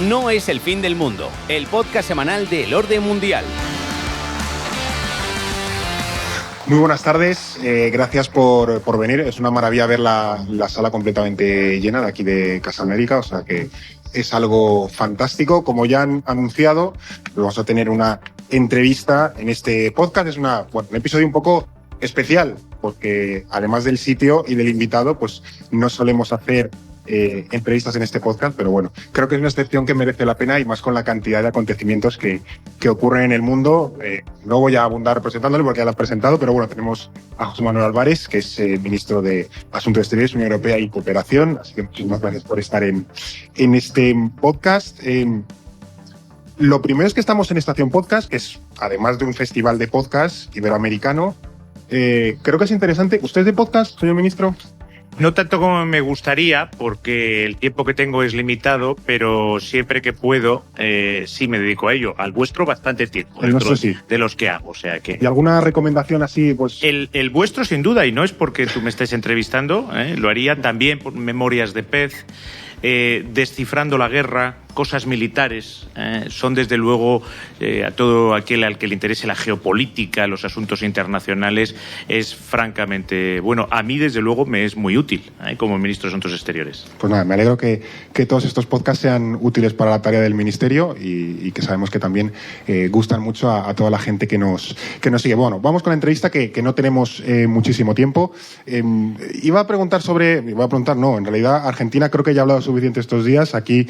No es el fin del mundo, el podcast semanal del orden mundial. Muy buenas tardes, gracias por venir. Es una maravilla ver la sala completamente llena de aquí de Casa América, o sea que es algo fantástico. Como ya han anunciado, vamos a tener una entrevista en este podcast. Es un episodio un poco especial, porque además del sitio y del invitado, pues no solemos hacer entrevistas en este podcast, pero bueno, creo que es una excepción que merece la pena, y más con la cantidad de acontecimientos que ocurren en el mundo. No voy a abundar presentándole porque ya lo han presentado, pero bueno, tenemos a José Manuel Álvarez, que es ministro de Asuntos Exteriores, Unión Europea y Cooperación, así que muchísimas gracias por estar en este podcast. Lo primero es que estamos en Estación Podcast, que es, además de un festival de podcast iberoamericano, creo que es interesante. ¿Usted es de podcast, señor ministro? No tanto como me gustaría, porque el tiempo que tengo es limitado, pero siempre que puedo, sí me dedico a ello. Al vuestro, bastante tiempo. El nuestro sí. De los que hago, o sea que... ¿Y alguna recomendación así? Pues El vuestro, sin duda, y no es porque tú me estés entrevistando, lo haría también por Memorias de Pez, Descifrando la Guerra, cosas militares, son desde luego a todo aquel al que le interese la geopolítica, los asuntos internacionales, es francamente bueno. A mí desde luego me es muy útil como ministro de Asuntos Exteriores. Pues nada, me alegro que todos estos podcasts sean útiles para la tarea del ministerio y que sabemos que también gustan mucho a toda la gente que nos sigue. Bueno, vamos con la entrevista que no tenemos muchísimo tiempo. Iba a preguntar, en realidad Argentina creo que ya ha hablado suficiente estos días. Aquí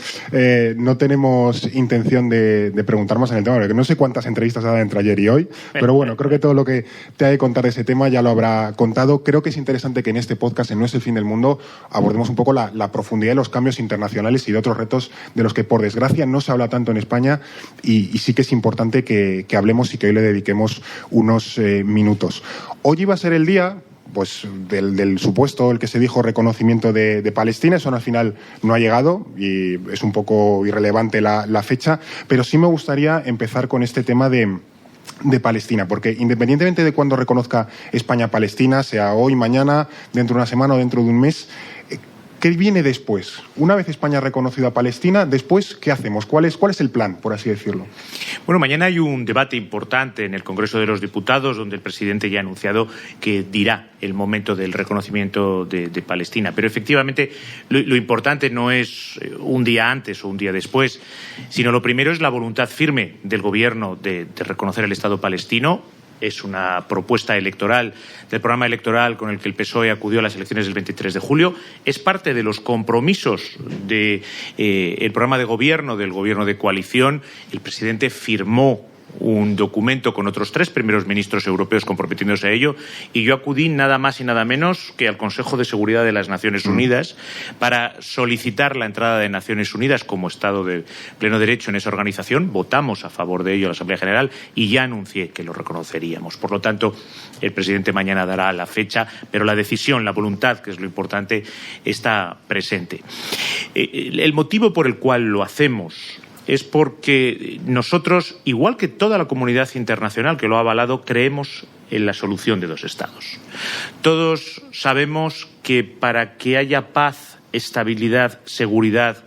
no tenemos intención de preguntar más en el tema, porque no sé cuántas entrevistas ha dado entre ayer y hoy, pero bueno, creo que todo lo que te hay que contar de ese tema ya lo habrá contado. Creo que es interesante que en este podcast, en No es el fin del mundo, abordemos un poco la profundidad de los cambios internacionales y de otros retos de los que, por desgracia, no se habla tanto en España, y sí que es importante que hablemos y que hoy le dediquemos unos minutos. Hoy iba a ser el día pues del supuesto, el que se dijo, reconocimiento de Palestina. Eso al final no ha llegado y es un poco irrelevante la fecha, pero sí me gustaría empezar con este tema de Palestina, porque independientemente de cuándo reconozca España Palestina, sea hoy, mañana, dentro de una semana o dentro de un mes, ¿qué viene después? Una vez España ha reconocido a Palestina, después, ¿qué hacemos? ¿Cuál es el plan, por así decirlo? Bueno, mañana hay un debate importante en el Congreso de los Diputados, donde el presidente ya ha anunciado que dirá el momento del reconocimiento de Palestina. Pero efectivamente lo importante no es un día antes o un día después, sino lo primero es la voluntad firme del Gobierno de reconocer el Estado palestino. Es una propuesta electoral del programa electoral con el que el PSOE acudió a las elecciones del 23 de julio. Es parte de los compromisos del programa de gobierno, del gobierno de coalición. El presidente firmó un documento con otros 3 primeros ministros europeos comprometiéndose a ello, y yo acudí nada más y nada menos que al Consejo de Seguridad de las Naciones Unidas para solicitar la entrada de Naciones Unidas como Estado de pleno derecho en esa organización. Votamos a favor de ello en la Asamblea General y ya anuncié que lo reconoceríamos. Por lo tanto, el presidente mañana dará la fecha, pero la decisión, la voluntad, que es lo importante, está presente. El motivo por el cual lo hacemos es porque nosotros, igual que toda la comunidad internacional que lo ha avalado, creemos en la solución de 2 estados. Todos sabemos que para que haya paz, estabilidad, seguridad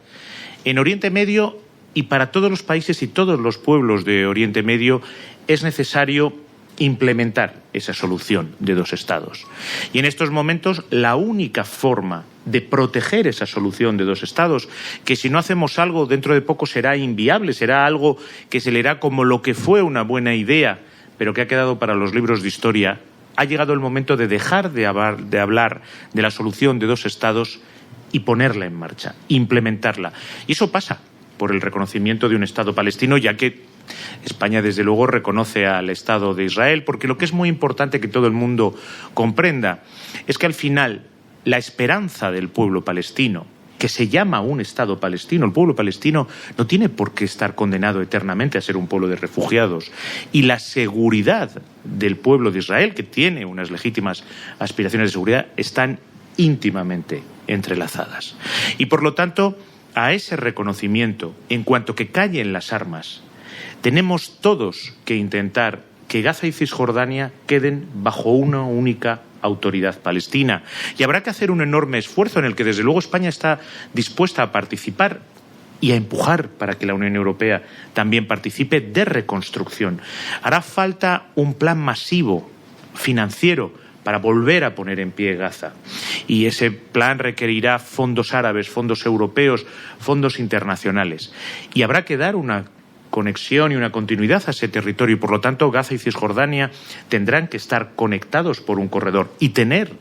en Oriente Medio y para todos los países y todos los pueblos de Oriente Medio, es necesario implementar esa solución de 2 estados. Y en estos momentos la única forma de proteger esa solución de 2 estados, que si no hacemos algo dentro de poco será inviable, será algo que se leerá como lo que fue una buena idea, pero que ha quedado para los libros de historia, ha llegado el momento de dejar de hablar de la solución de 2 estados y ponerla en marcha, implementarla. Y eso pasa por el reconocimiento de un Estado palestino, ya que España, desde luego, reconoce al Estado de Israel, porque lo que es muy importante que todo el mundo comprenda es que al final la esperanza del pueblo palestino, que se llama un Estado palestino, el pueblo palestino no tiene por qué estar condenado eternamente a ser un pueblo de refugiados, y la seguridad del pueblo de Israel, que tiene unas legítimas aspiraciones de seguridad, están íntimamente entrelazadas. Y por lo tanto, a ese reconocimiento, en cuanto que callen las armas, tenemos todos que intentar que Gaza y Cisjordania queden bajo una única autoridad palestina. Y habrá que hacer un enorme esfuerzo en el que, desde luego, España está dispuesta a participar, y a empujar para que la Unión Europea también participe de reconstrucción. Hará falta un plan masivo financiero para volver a poner en pie Gaza. Y ese plan requerirá fondos árabes, fondos europeos, fondos internacionales. Y habrá que dar una conexión y una continuidad a ese territorio. Y por lo tanto, Gaza y Cisjordania tendrán que estar conectados por un corredor y tener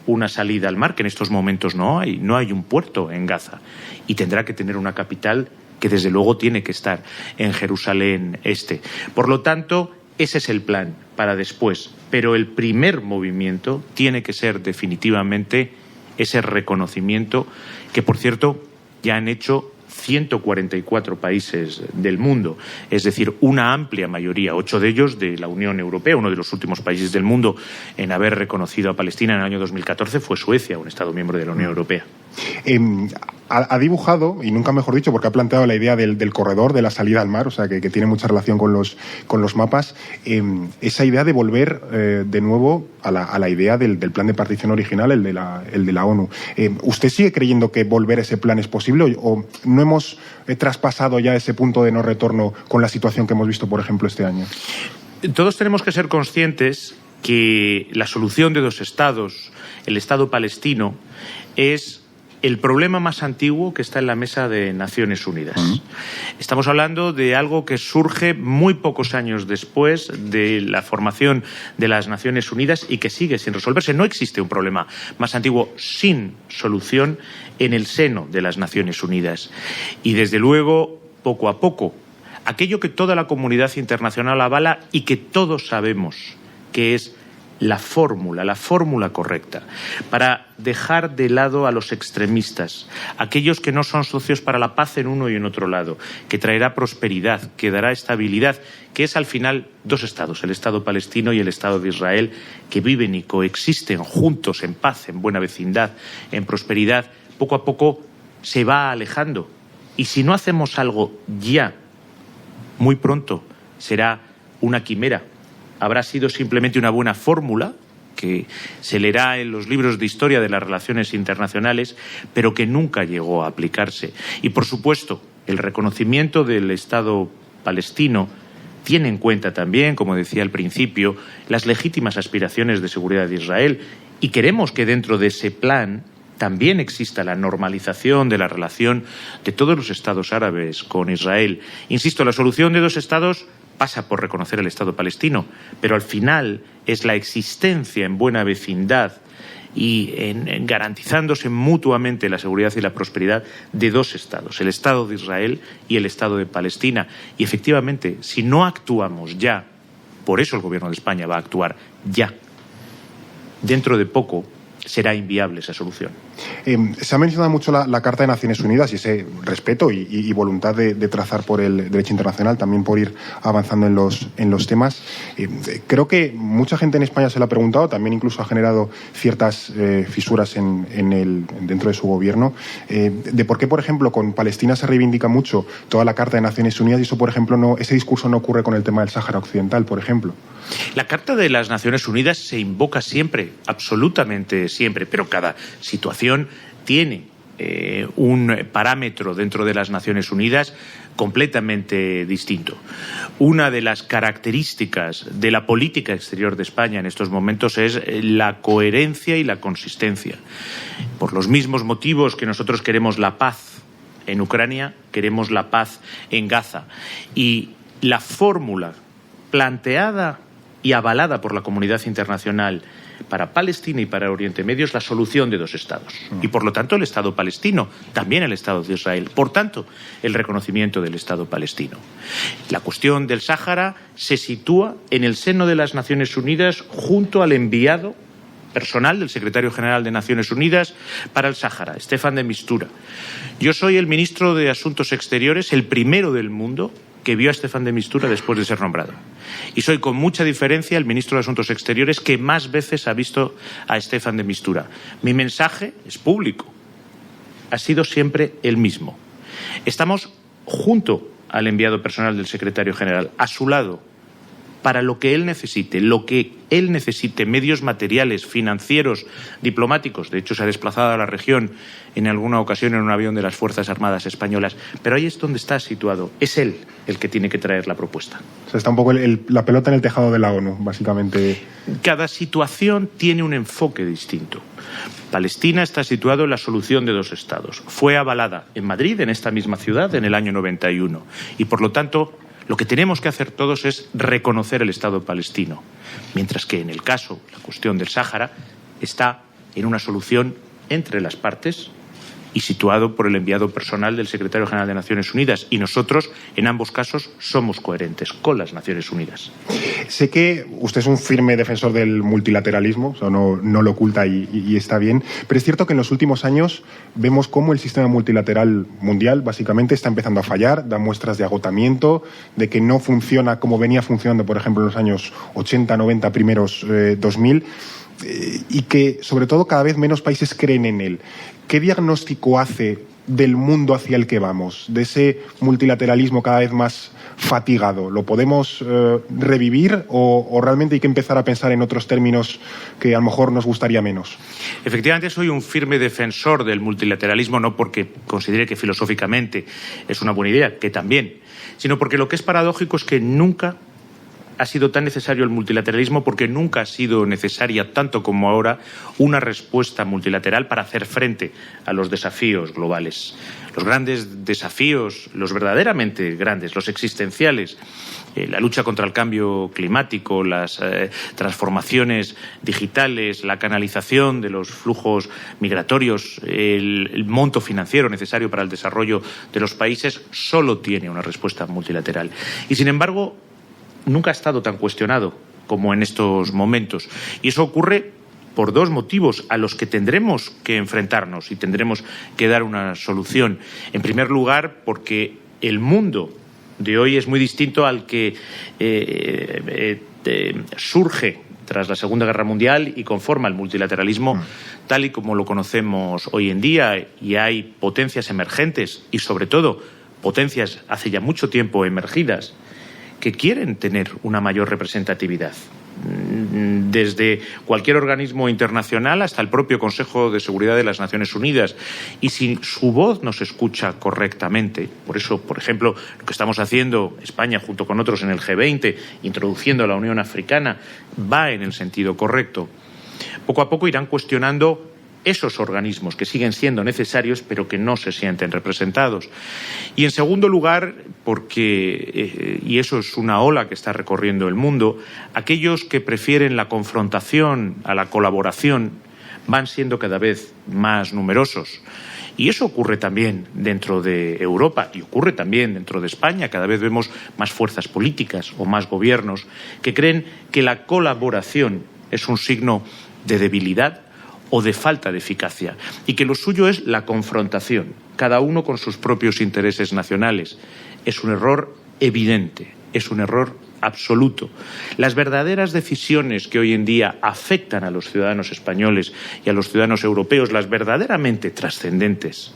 una salida al mar, que en estos momentos no hay. No hay un puerto en Gaza. Y tendrá que tener una capital que desde luego tiene que estar en Jerusalén Este. Por lo tanto, ese es el plan para después. Pero el primer movimiento tiene que ser definitivamente ese reconocimiento que, por cierto, ya han hecho 144 países del mundo, es decir, una amplia mayoría, 8 de ellos de la Unión Europea. Uno de los últimos países del mundo en haber reconocido a Palestina en el año 2014 fue Suecia, un Estado miembro de la Unión Europea. Ha dibujado, y nunca mejor dicho, porque ha planteado la idea del corredor, de la salida al mar, o sea, que tiene mucha relación con los mapas, esa idea de volver de nuevo a la idea del plan de partición original, el de la ONU. ¿Usted sigue creyendo que volver a ese plan es posible o no hemos traspasado ya ese punto de no retorno con la situación que hemos visto, por ejemplo, este año? Todos tenemos que ser conscientes que la solución de dos estados, el Estado palestino, es el problema más antiguo que está en la mesa de Naciones Unidas. Estamos hablando de algo que surge muy pocos años después de la formación de las Naciones Unidas y que sigue sin resolverse. No existe un problema más antiguo sin solución en el seno de las Naciones Unidas. Y desde luego, poco a poco, aquello que toda la comunidad internacional avala y que todos sabemos que es la fórmula correcta, para dejar de lado a los extremistas, aquellos que no son socios para la paz en uno y en otro lado, que traerá prosperidad, que dará estabilidad, que es al final dos estados, el Estado palestino y el Estado de Israel, que viven y coexisten juntos en paz, en buena vecindad, en prosperidad. Poco a poco se va alejando. Y si no hacemos algo ya, muy pronto será una quimera. Habrá sido simplemente una buena fórmula que se leerá en los libros de historia de las relaciones internacionales, pero que nunca llegó a aplicarse. Y, por supuesto, el reconocimiento del Estado palestino tiene en cuenta también, como decía al principio, las legítimas aspiraciones de seguridad de Israel. Y queremos que dentro de ese plan también exista la normalización de la relación de todos los estados árabes con Israel. Insisto, la solución de dos estados pasa por reconocer el Estado palestino, pero al final es la existencia en buena vecindad y en garantizándose mutuamente la seguridad y la prosperidad de dos estados, el Estado de Israel y el Estado de Palestina. Y efectivamente, si no actuamos ya, por eso el Gobierno de España va a actuar ya, dentro de poco será inviable esa solución. Se ha mencionado mucho la Carta de Naciones Unidas y ese respeto y voluntad de trazar por el derecho internacional, también por ir avanzando en los temas. Creo que mucha gente en España se lo ha preguntado, también incluso ha generado ciertas fisuras dentro de su gobierno, de por qué, por ejemplo, con Palestina se reivindica mucho toda la Carta de Naciones Unidas y eso, por ejemplo, ese discurso no ocurre con el tema del Sáhara Occidental, por ejemplo. La Carta de las Naciones Unidas se invoca siempre, absolutamente siempre, pero cada situación tiene un parámetro dentro de las Naciones Unidas completamente distinto. Una de las características de la política exterior de España en estos momentos es la coherencia y la consistencia. Por los mismos motivos que nosotros queremos la paz en Ucrania, queremos la paz en Gaza. Y la fórmula planteada y avalada por la comunidad internacional para Palestina y para Oriente Medio es la solución de dos estados. Y por lo tanto el Estado palestino, también el Estado de Israel. Por tanto, el reconocimiento del Estado palestino. La cuestión del Sáhara se sitúa en el seno de las Naciones Unidas junto al enviado personal del secretario general de Naciones Unidas para el Sáhara, Staffan de Mistura. Yo soy el ministro de Asuntos Exteriores, el primero del mundo que vio a Staffan de Mistura después de ser nombrado. Y soy con mucha diferencia el ministro de Asuntos Exteriores que más veces ha visto a Staffan de Mistura. Mi mensaje es público. Ha sido siempre el mismo. Estamos junto al enviado personal del secretario general, a su lado, para lo que él necesite, medios materiales, financieros, diplomáticos. De hecho, se ha desplazado a la región en alguna ocasión en un avión de las Fuerzas Armadas Españolas. Pero ahí es donde está situado. Es él el que tiene que traer la propuesta. O sea, está un poco la pelota en el tejado de la ONU, básicamente. Cada situación tiene un enfoque distinto. Palestina está situado en la solución de dos estados. Fue avalada en Madrid, en esta misma ciudad, en el año 91. Y, por lo tanto, lo que tenemos que hacer todos es reconocer el Estado palestino. Mientras que, en el caso, la cuestión del Sáhara está en una solución entre las partes y situado por el enviado personal del secretario general de Naciones Unidas. Y nosotros, en ambos casos, somos coherentes con las Naciones Unidas. Sé que usted es un firme defensor del multilateralismo, o sea, no lo oculta y está bien, pero es cierto que en los últimos años vemos cómo el sistema multilateral mundial básicamente está empezando a fallar, da muestras de agotamiento, de que no funciona como venía funcionando, por ejemplo, en los años 80, 90, primeros 2000, y que, sobre todo, cada vez menos países creen en él. ¿Qué diagnóstico hace del mundo hacia el que vamos, de ese multilateralismo cada vez más fatigado? ¿Lo podemos revivir o realmente hay que empezar a pensar en otros términos que a lo mejor nos gustaría menos? Efectivamente, soy un firme defensor del multilateralismo, no porque considere que filosóficamente es una buena idea, que también, sino porque lo que es paradójico es que nunca ha sido tan necesario el multilateralismo, porque nunca ha sido necesaria, tanto como ahora, una respuesta multilateral para hacer frente a los desafíos globales. Los grandes desafíos, los verdaderamente grandes, los existenciales, la lucha contra el cambio climático, las transformaciones digitales, la canalización de los flujos migratorios, el monto financiero necesario para el desarrollo de los países, solo tiene una respuesta multilateral. Y, sin embargo, nunca ha estado tan cuestionado como en estos momentos. Y eso ocurre por dos motivos a los que tendremos que enfrentarnos y tendremos que dar una solución. En primer lugar, porque el mundo de hoy es muy distinto al que surge tras la Segunda Guerra Mundial y conforma el multilateralismo tal y como lo conocemos hoy en día. Y hay potencias emergentes y, sobre todo, potencias hace ya mucho tiempo emergidas que quieren tener una mayor representatividad, desde cualquier organismo internacional hasta el propio Consejo de Seguridad de las Naciones Unidas. Y si su voz no se escucha correctamente, por eso, por ejemplo, lo que estamos haciendo España junto con otros en el G20, introduciendo a la Unión Africana, va en el sentido correcto. Poco a poco irán cuestionando esos organismos que siguen siendo necesarios pero que no se sienten representados. Y, en segundo lugar, porque, y eso es una ola que está recorriendo el mundo, aquellos que prefieren la confrontación a la colaboración van siendo cada vez más numerosos. Y eso ocurre también dentro de Europa y ocurre también dentro de España. Cada vez vemos más fuerzas políticas o más gobiernos que creen que la colaboración es un signo de debilidad o de falta de eficacia, y que lo suyo es la confrontación, cada uno con sus propios intereses nacionales. Es un error evidente, es un error absoluto. Las verdaderas decisiones que hoy en día afectan a los ciudadanos españoles y a los ciudadanos europeos, las verdaderamente trascendentes,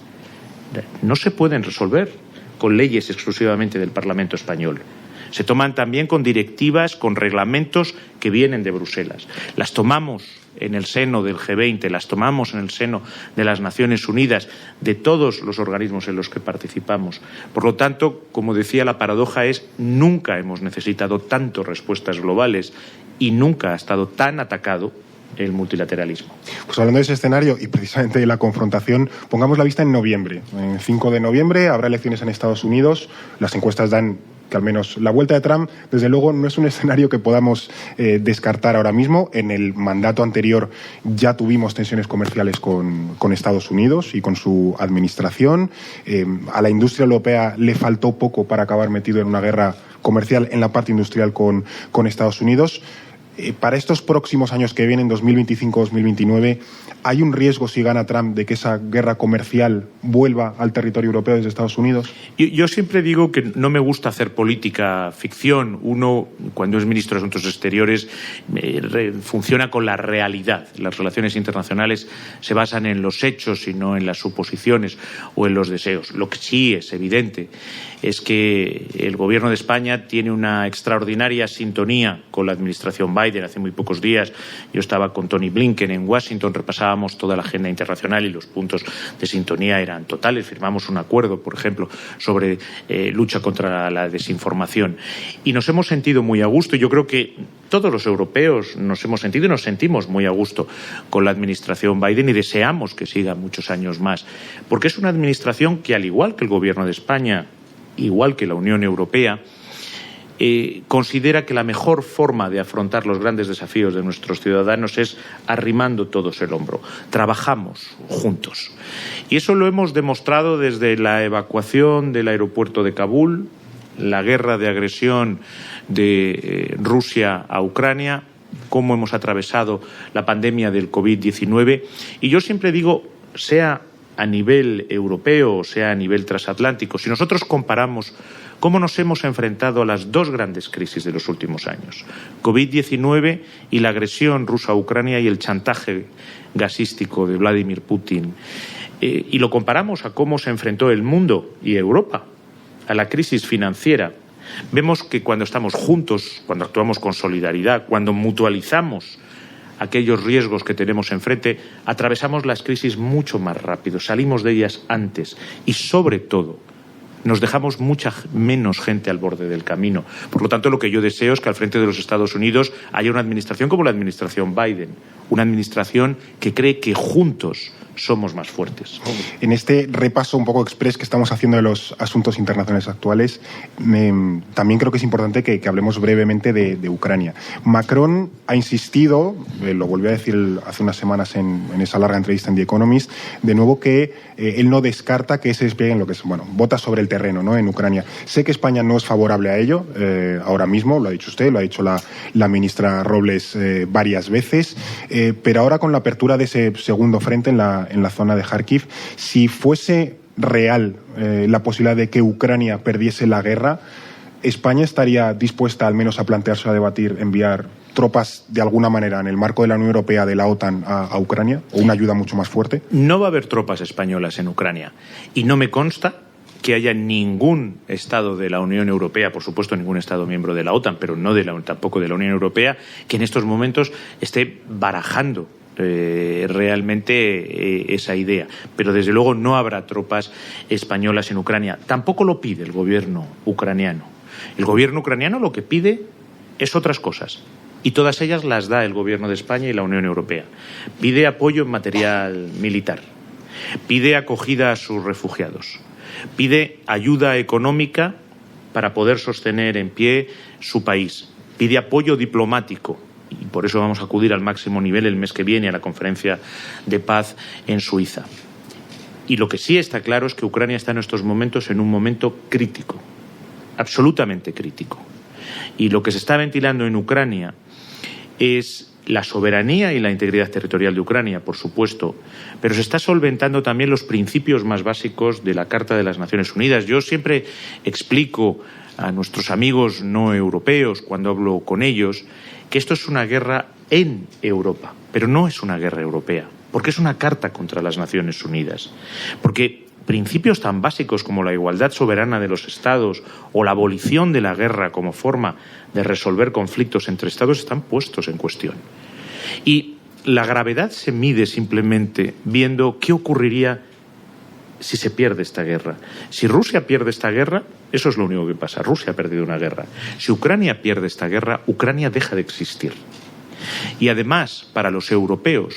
no se pueden resolver con leyes exclusivamente del Parlamento español. Se toman también con directivas, con reglamentos que vienen de Bruselas. Las tomamos en el seno del G20, las tomamos en el seno de las Naciones Unidas, de todos los organismos en los que participamos. Por lo tanto, como decía, la paradoja es nunca hemos necesitado tanto respuestas globales y nunca ha estado tan atacado el multilateralismo. Pues hablando de ese escenario y precisamente de la confrontación, pongamos la vista en noviembre. El 5 de noviembre habrá elecciones en Estados Unidos. Las encuestas dan que al menos la vuelta de Trump, desde luego, no es un escenario que podamos descartar ahora mismo. En el mandato anterior ya tuvimos tensiones comerciales con Estados Unidos y con su administración. A la industria europea le faltó poco para acabar metido en una guerra comercial en la parte industrial con Estados Unidos. Para estos próximos años que vienen, 2025-2029, ¿hay un riesgo, si gana Trump, de que esa guerra comercial vuelva al territorio europeo desde Estados Unidos? Yo siempre digo que no me gusta hacer política ficción. Uno, cuando es ministro de Asuntos Exteriores, funciona con la realidad. Las relaciones internacionales se basan en los hechos y no en las suposiciones o en los deseos. Lo que sí es evidente es que el Gobierno de España tiene una extraordinaria sintonía con la administración Biden. Hace muy pocos días yo estaba con Tony Blinken en Washington, repasábamos toda la agenda internacional y los puntos de sintonía eran totales. Firmamos un acuerdo, por ejemplo, sobre lucha contra la desinformación. Y nos hemos sentido muy a gusto. Yo creo que todos los europeos nos hemos sentido y nos sentimos muy a gusto con la administración Biden y deseamos que siga muchos años más. Porque es una administración que, al igual que el Gobierno de España, igual que la Unión Europea, considera que la mejor forma de afrontar los grandes desafíos de nuestros ciudadanos es arrimando todos el hombro. Trabajamos juntos. Y eso lo hemos demostrado desde la evacuación del aeropuerto de Kabul, la guerra de agresión de Rusia a Ucrania, cómo hemos atravesado la pandemia del COVID-19. Y yo siempre digo, sea a nivel europeo o sea a nivel transatlántico, si nosotros comparamos cómo nos hemos enfrentado a las dos grandes crisis de los últimos años, COVID-19 y la agresión rusa a Ucrania y el chantaje gasístico de Vladimir Putin, y lo comparamos a cómo se enfrentó el mundo y Europa a la crisis financiera, vemos que cuando estamos juntos, cuando actuamos con solidaridad, cuando mutualizamos aquellos riesgos que tenemos enfrente, atravesamos las crisis mucho más rápido, salimos de ellas antes y, sobre todo, nos dejamos mucha menos gente al borde del camino. Por lo tanto, lo que yo deseo es que al frente de los Estados Unidos haya una administración como la administración Biden, una administración que cree que juntos somos más fuertes. En este repaso un poco express que estamos haciendo de los asuntos internacionales actuales, también creo que es importante que hablemos brevemente de Ucrania. Macron ha insistido, lo volvió a decir hace unas semanas en esa larga entrevista en The Economist, de nuevo que él no descarta que se desplieguen lo que es, botas sobre el terreno, ¿no?, en Ucrania. Sé que España no es favorable a ello ahora mismo, lo ha dicho usted, lo ha dicho la ministra Robles varias veces, pero ahora con la apertura de ese segundo frente en la zona de Kharkiv, si fuese real la posibilidad de que Ucrania perdiese la guerra, ¿España estaría dispuesta al menos a plantearse, a debatir, enviar tropas de alguna manera en el marco de la Unión Europea, de la OTAN, a Ucrania, o una ayuda mucho más fuerte? No va a haber tropas españolas en Ucrania y no me consta que haya ningún Estado de la Unión Europea, por supuesto ningún Estado miembro de la OTAN, pero no tampoco de la Unión Europea, que en estos momentos esté barajando realmente esa idea. Pero desde luego no habrá tropas españolas en Ucrania. Tampoco lo pide el gobierno ucraniano. El gobierno ucraniano lo que pide es otras cosas. Y todas ellas las da el gobierno de España y la Unión Europea. Pide apoyo en material militar. Pide acogida a sus refugiados. Pide ayuda económica para poder sostener en pie su país. Pide apoyo diplomático. Y por eso vamos a acudir al máximo nivel el mes que viene a la conferencia de paz en Suiza. Y lo que sí está claro es que Ucrania está en estos momentos en un momento crítico, absolutamente crítico. Y lo que se está ventilando en Ucrania es la soberanía y la integridad territorial de Ucrania, por supuesto, pero se está solventando también los principios más básicos de la Carta de las Naciones Unidas. Yo siempre explico a nuestros amigos no europeos, cuando hablo con ellos, que esto es una guerra en Europa, pero no es una guerra europea, porque es una carta contra las Naciones Unidas, porque principios tan básicos como la igualdad soberana de los Estados o la abolición de la guerra como forma de resolver conflictos entre Estados están puestos en cuestión. Y la gravedad se mide simplemente viendo qué ocurriría si se pierde esta guerra. Si Rusia pierde esta guerra, eso es lo único que pasa. Rusia ha perdido una guerra. Si Ucrania pierde esta guerra, Ucrania deja de existir. Y además, para los europeos,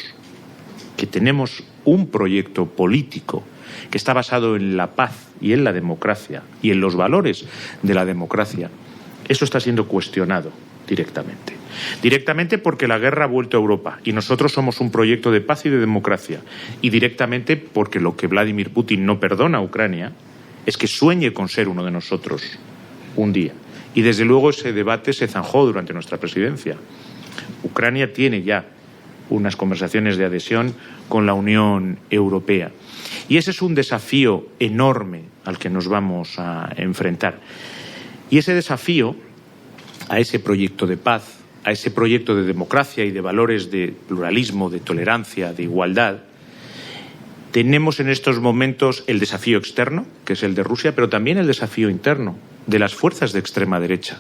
que tenemos un proyecto político que está basado en la paz y en la democracia y en los valores de la democracia, eso está siendo cuestionado directamente. Directamente porque la guerra ha vuelto a Europa y nosotros somos un proyecto de paz y de democracia. Y directamente porque lo que Vladimir Putin no perdona a Ucrania es que sueñe con ser uno de nosotros un día. Y desde luego ese debate se zanjó durante nuestra presidencia. Ucrania tiene ya unas conversaciones de adhesión con la Unión Europea. Y ese es un desafío enorme al que nos vamos a enfrentar. Y ese desafío a ese proyecto de paz, a ese proyecto de democracia y de valores de pluralismo, de tolerancia, de igualdad, Tenemos en estos momentos el desafío externo, que es el de Rusia, pero también el desafío interno de las fuerzas de extrema derecha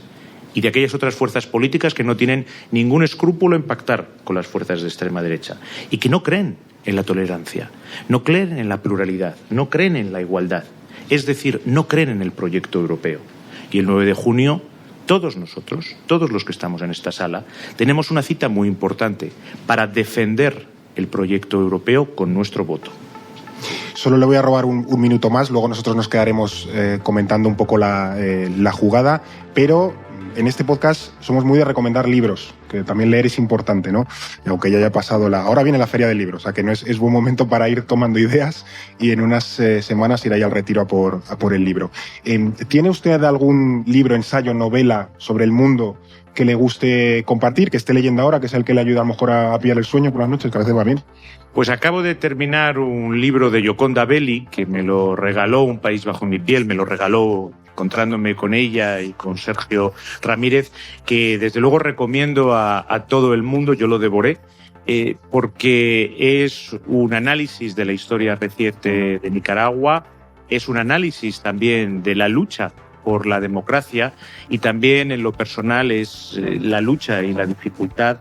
y de aquellas otras fuerzas políticas que no tienen ningún escrúpulo en pactar con las fuerzas de extrema derecha y que no creen en la tolerancia, no creen en la pluralidad, no creen en la igualdad, es decir, no creen en el proyecto europeo. Y el 9 de junio, todos nosotros, todos los que estamos en esta sala, tenemos una cita muy importante para defender el proyecto europeo con nuestro voto. Solo le voy a robar un minuto más, luego nosotros nos quedaremos comentando un poco la jugada, pero en este podcast somos muy de recomendar libros, que también leer es importante, ¿no? Aunque ya haya pasado Ahora viene la Feria del Libro, o sea que no es buen momento para ir tomando ideas y en unas semanas ir ahí al retiro a por el libro. ¿Tiene usted algún libro, ensayo, novela sobre el mundo que le guste compartir, que esté leyendo ahora, que sea el que le ayuda a lo mejor a pillar el sueño por las noches, que a veces va bien? Pues acabo de terminar un libro de Yoconda Belli, que me lo regaló Un país bajo mi piel, me lo regaló encontrándome con ella y con Sergio Ramírez, que desde luego recomiendo a todo el mundo. Yo lo devoré porque es un análisis de la historia reciente de Nicaragua, es un análisis también de la lucha por la democracia y también en lo personal es la lucha y la dificultad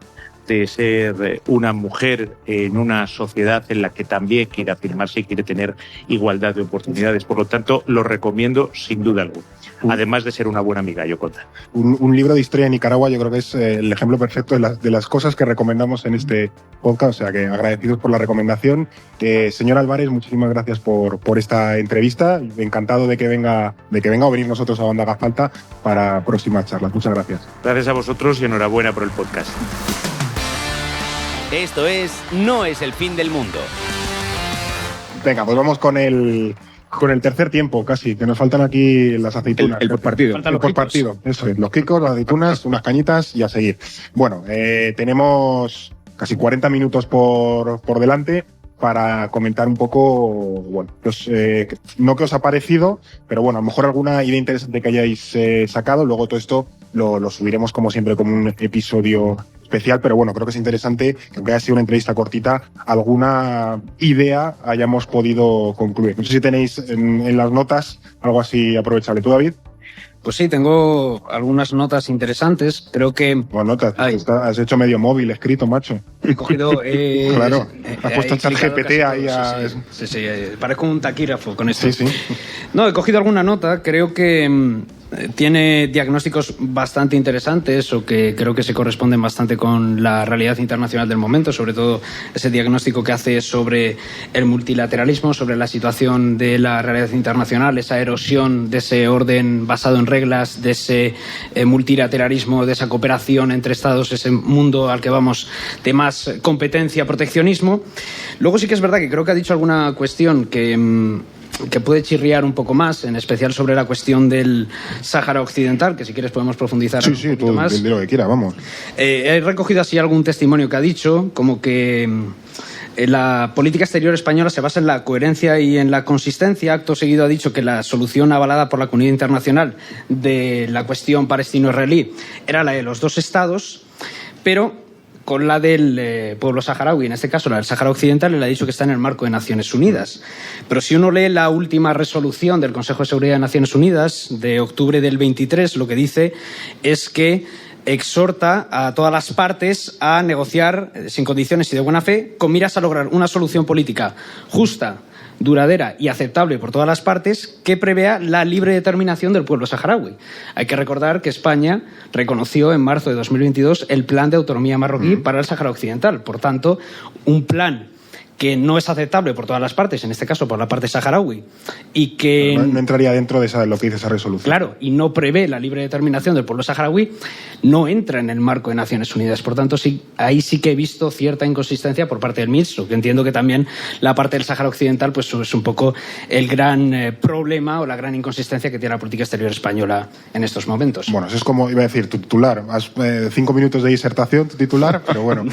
de ser una mujer en una sociedad en la que también quiere afirmarse y quiere tener igualdad de oportunidades. Por lo tanto, lo recomiendo sin duda alguna. Además de ser una buena amiga, Yoconda. Un libro de historia de Nicaragua yo creo que es el ejemplo perfecto de las cosas que recomendamos en este podcast, o sea que agradecidos por la recomendación. Señor Álvarez, muchísimas gracias por esta entrevista. Encantado de que venga a venir nosotros a Banda Haga Falta para próximas charlas. Muchas gracias. Gracias a vosotros y enhorabuena por el podcast. Esto es No es el fin del mundo. Venga, pues vamos con el tercer tiempo casi, que nos faltan aquí las aceitunas. El postpartido. El postpartido, eso es. Los quicos, las aceitunas, unas cañitas y a seguir. Bueno, tenemos casi 40 minutos por delante para comentar un poco, bueno, pues, no qué os ha parecido, pero bueno, a lo mejor alguna idea interesante que hayáis sacado. Luego todo esto lo subiremos como siempre como un episodio especial, pero bueno, creo que es interesante que aunque haya sido una entrevista cortita, alguna idea hayamos podido concluir. No sé si tenéis en las notas algo así aprovechable. ¿Tú, David? Pues sí, tengo algunas notas interesantes. Creo que... Bueno, notas. Has hecho medio móvil escrito, macho. He cogido... claro. Has puesto ChatGPT ahí a... Sí, parezco un taquígrafo con esto. Sí. No, he cogido alguna nota. Creo que tiene diagnósticos bastante interesantes o que creo que se corresponden bastante con la realidad internacional del momento, sobre todo ese diagnóstico que hace sobre el multilateralismo, sobre la situación de la realidad internacional, esa erosión de ese orden basado en reglas, de ese multilateralismo, de esa cooperación entre estados, ese mundo al que vamos de más competencia, proteccionismo. Luego sí que es verdad que creo que ha dicho alguna cuestión que puede chirriar un poco más, en especial sobre la cuestión del Sáhara Occidental, que si quieres podemos profundizar un poquito más. Sí, tú lo que quieras, vamos. He recogido así algún testimonio que ha dicho, como que la política exterior española se basa en la coherencia y en la consistencia. Acto seguido ha dicho que la solución avalada por la comunidad internacional de la cuestión palestino-israelí era la de los dos estados, pero con la del pueblo saharaui, en este caso la del Sáhara Occidental, le ha dicho que está en el marco de Naciones Unidas. Pero si uno lee la última resolución del Consejo de Seguridad de Naciones Unidas de octubre del 23, lo que dice es que exhorta a todas las partes a negociar sin condiciones y de buena fe con miras a lograr una solución política justa, duradera y aceptable por todas las partes que prevea la libre determinación del pueblo saharaui. Hay que recordar que España reconoció en marzo de 2022 el Plan de Autonomía Marroquí para el Sáhara Occidental. Por tanto, un plan que no es aceptable por todas las partes, en este caso por la parte saharaui, y que no entraría dentro de lo que dice esa resolución. Claro, y no prevé la libre determinación del pueblo saharaui, no entra en el marco de Naciones Unidas. Por tanto, sí, ahí sí que he visto cierta inconsistencia por parte del ministro, que entiendo que también la parte del Sáhara Occidental pues es un poco el gran problema o la gran inconsistencia que tiene la política exterior española en estos momentos. Bueno, eso es como, iba a decir, tu titular. 5 minutos de disertación, tu titular, pero bueno.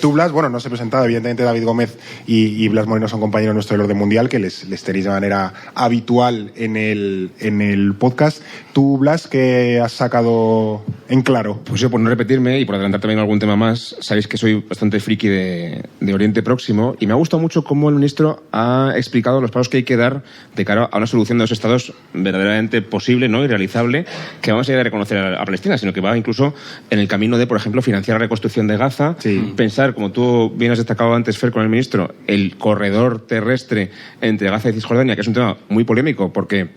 Tú, Blas, bueno, no se presentaba, evidentemente, David Gómez Gómez y Blas Moreno son compañeros nuestros del orden mundial, que les tenéis de manera habitual en el podcast. Tú, Blas, ¿qué has sacado en claro? Pues yo, por no repetirme y por adelantar también algún tema más, sabéis que soy bastante friki de Oriente Próximo y me ha gustado mucho cómo el ministro ha explicado los pasos que hay que dar de cara a una solución de dos estados verdaderamente posible, ¿no?, y realizable, que vamos a ir a reconocer a Palestina, sino que va incluso en el camino de, por ejemplo, financiar la reconstrucción de Gaza, pensar, como tú bien has destacado antes, Fer, con el ministro, el corredor terrestre entre Gaza y Cisjordania, que es un tema muy polémico porque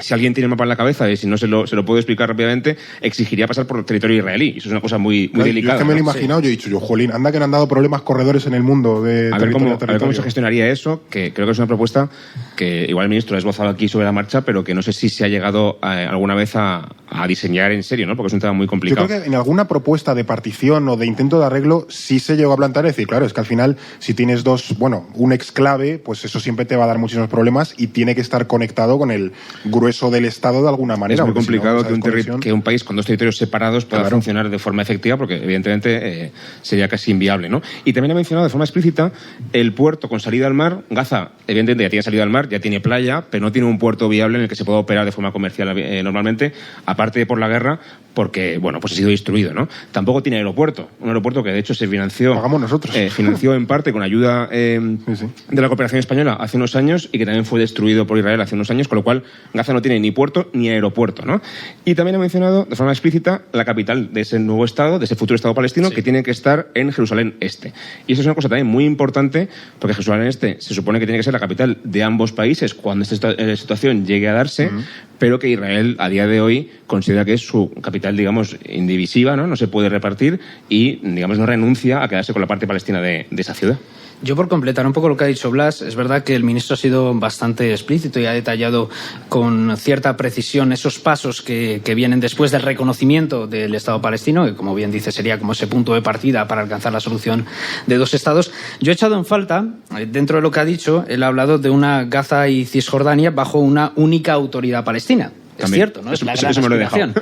si alguien tiene el mapa en la cabeza y si no se lo puedo explicar rápidamente, exigiría pasar por el territorio israelí. Y eso es una cosa muy delicada. Yo es que me lo he imaginado, yo he dicho, jolín, anda que no han dado problemas corredores en el mundo de a ver cómo se gestionaría eso, que creo que es una propuesta que igual el ministro ha esbozado aquí sobre la marcha, pero que no sé si se ha llegado alguna vez a diseñar en serio, ¿no? Porque es un tema muy complicado. Yo creo que en alguna propuesta de partición o de intento de arreglo sí se llegó a plantear, es decir, claro, es que al final si tienes un exclave, pues eso siempre te va a dar muchísimos problemas y tiene que estar conectado con el grueso del Estado de alguna manera. Es muy complicado que un país con dos territorios separados pueda funcionar de forma efectiva, porque evidentemente sería casi inviable, ¿no? Y también ha mencionado de forma explícita el puerto con salida al mar. Gaza, evidentemente, ya tiene salida al mar, ya tiene playa, pero no tiene un puerto viable en el que se pueda operar de forma comercial normalmente, aparte por la guerra, porque, bueno, pues ha sido destruido, ¿no? Tampoco tiene aeropuerto, un aeropuerto que de hecho se financió... Pagamos nosotros. Financió en parte con ayuda de la cooperación española hace unos años y que también fue destruido por Israel hace unos años, con lo cual Gaza no tiene ni puerto ni aeropuerto, ¿no? Y también ha mencionado de forma explícita la capital de ese nuevo Estado, de ese futuro Estado palestino, que tiene que estar en Jerusalén Este. Y eso es una cosa también muy importante, porque Jerusalén Este se supone que tiene que ser la capital de ambos países cuando esta situación llegue a darse, pero que Israel a día de hoy considera que es su capital, digamos, indivisiva, ¿no? No se puede repartir y, digamos, no renuncia a quedarse con la parte palestina de esa ciudad. Yo, por completar un poco lo que ha dicho Blas, es verdad que el ministro ha sido bastante explícito y ha detallado con cierta precisión esos pasos que vienen después del reconocimiento del Estado palestino, que, como bien dice, sería como ese punto de partida para alcanzar la solución de dos estados. Yo he echado en falta, dentro de lo que ha dicho, él ha hablado de una Gaza y Cisjordania bajo una única autoridad palestina. Es cierto, ¿no? Es una gran aspiración.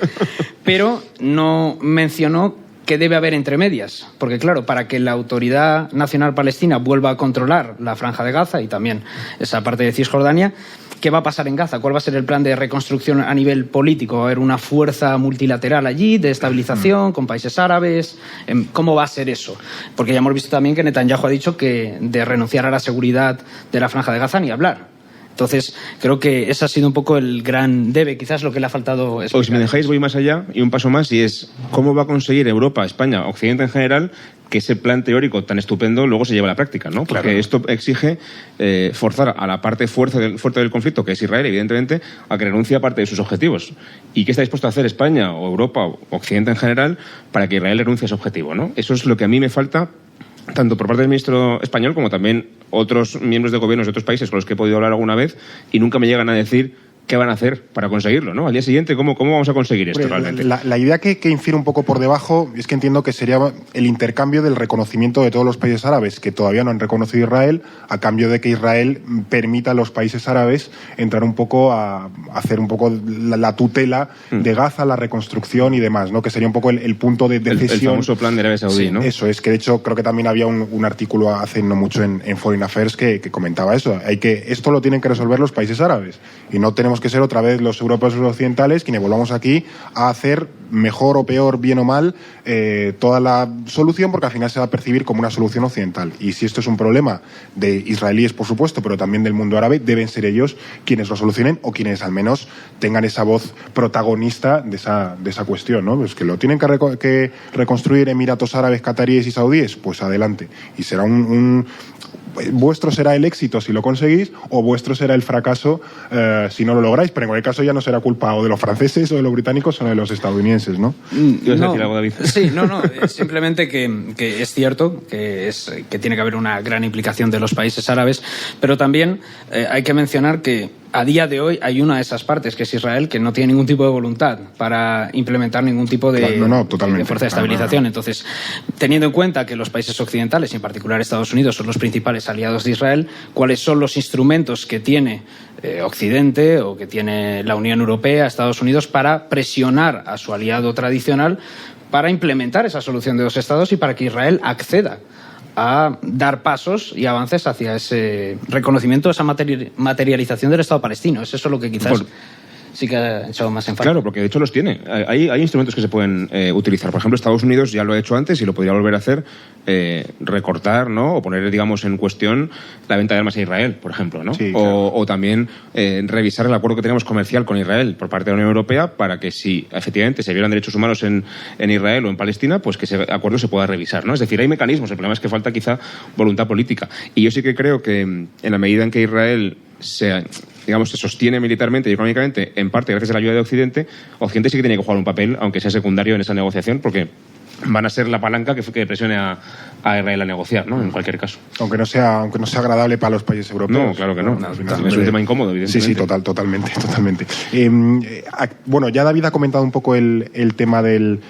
Pero no mencionó qué debe haber entre medias, porque claro, para que la Autoridad Nacional Palestina vuelva a controlar la Franja de Gaza y también esa parte de Cisjordania, ¿qué va a pasar en Gaza? ¿Cuál va a ser el plan de reconstrucción a nivel político? ¿Va a haber una fuerza multilateral allí de estabilización con países árabes? ¿Cómo va a ser eso? Porque ya hemos visto también que Netanyahu ha dicho que de renunciar a la seguridad de la Franja de Gaza ni hablar. Entonces, creo que ese ha sido un poco el gran debe, quizás lo que le ha faltado explicar. O si me dejáis, voy más allá y un paso más, y es cómo va a conseguir Europa, España, Occidente en general, que ese plan teórico tan estupendo luego se lleve a la práctica, ¿no? Porque esto exige forzar a la parte fuerte del conflicto, que es Israel, evidentemente, a que renuncie a parte de sus objetivos. ¿Y qué está dispuesto a hacer España o Europa o Occidente en general para que Israel renuncie a ese objetivo, ¿no? Eso es lo que a mí me falta, tanto por parte del ministro español como también otros miembros de gobiernos de otros países con los que he podido hablar alguna vez y nunca me llegan a decir qué van a hacer para conseguirlo, ¿no? Al día siguiente, ¿cómo vamos a conseguir esto realmente? La idea que infiere un poco por debajo es que entiendo que sería el intercambio del reconocimiento de todos los países árabes que todavía no han reconocido a Israel, a cambio de que Israel permita a los países árabes entrar un poco a hacer un poco la tutela de Gaza, la reconstrucción y demás, ¿no? Que sería un poco el punto de cesión. El famoso plan de Arabia Saudí, ¿no? Eso es, que de hecho creo que también había un artículo hace no mucho en Foreign Affairs que comentaba eso. Esto lo tienen que resolver los países árabes y no tenemos que ser otra vez los europeos y los occidentales quienes volvamos aquí a hacer mejor o peor, bien o mal, toda la solución, porque al final se va a percibir como una solución occidental. Y si esto es un problema de israelíes, por supuesto, pero también del mundo árabe, deben ser ellos quienes lo solucionen o quienes al menos tengan esa voz protagonista de esa cuestión, ¿no? Pues que lo tienen que reconstruir Emiratos Árabes, Cataríes y Saudíes, pues adelante. Y será vuestro será el éxito si lo conseguís o vuestro será el fracaso si no lo lográis, pero en cualquier caso ya no será culpa o de los franceses o de los británicos o de los estadounidenses, ¿no? ¿Quieres decir algo, David? Sí, simplemente que es cierto que tiene que haber una gran implicación de los países árabes, pero también hay que mencionar que a día de hoy hay una de esas partes, que es Israel, que no tiene ningún tipo de voluntad para implementar ningún tipo de fuerza de estabilización. Entonces, teniendo en cuenta que los países occidentales, y en particular Estados Unidos, son los principales aliados de Israel, ¿cuáles son los instrumentos que tiene Occidente o que tiene la Unión Europea, Estados Unidos, para presionar a su aliado tradicional para implementar esa solución de dos estados y para que Israel acceda a dar pasos y avances hacia ese reconocimiento, esa materialización del Estado palestino. Es eso lo que quizás sí que ha echado más en falta. Claro, porque de hecho los tiene. Hay instrumentos que se pueden utilizar. Por ejemplo, Estados Unidos ya lo ha hecho antes y lo podría volver a hacer, recortar, ¿no? O poner, digamos, en cuestión la venta de armas a Israel, por ejemplo, ¿no? Sí, claro. O también revisar el acuerdo que tenemos comercial con Israel por parte de la Unión Europea para que si efectivamente se violan derechos humanos en Israel o en Palestina, pues que ese acuerdo se pueda revisar, ¿no? Es decir, hay mecanismos. El problema es que falta quizá voluntad política. Y yo sí que creo que en la medida en que Israel se sostiene militarmente y económicamente, en parte gracias a la ayuda de Occidente sí que tiene que jugar un papel, aunque sea secundario en esa negociación, porque van a ser la palanca que presione a Israel a negociar, ¿no? En cualquier caso. Aunque no sea agradable para los países europeos. No, claro que no. Al final, es un tema incómodo, evidentemente. Sí, totalmente. Bueno, ya David ha comentado un poco el tema del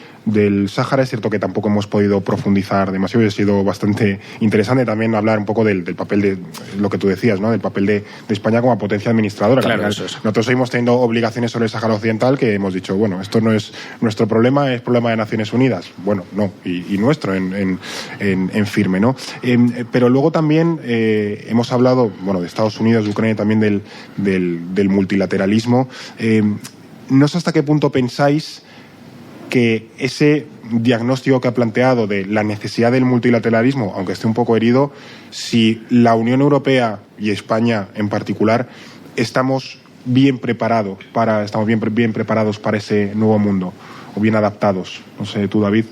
Sáhara. Es cierto que tampoco hemos podido profundizar demasiado y ha sido bastante interesante también hablar un poco del papel de lo que tú decías, ¿no? Del papel de España como potencia administradora. Claro, eso es. Nosotros seguimos teniendo obligaciones sobre el Sáhara Occidental que hemos dicho, bueno, esto no es nuestro problema, es problema de Naciones Unidas. Bueno, no, y nuestro en firme, ¿no? Pero luego también hemos hablado, bueno, de Estados Unidos, de Ucrania, también del multilateralismo. No sé hasta qué punto pensáis que ese diagnóstico que ha planteado de la necesidad del multilateralismo, aunque esté un poco herido, si la Unión Europea y España en particular estamos bien preparados para ese nuevo mundo o bien adaptados. No sé, tú, David.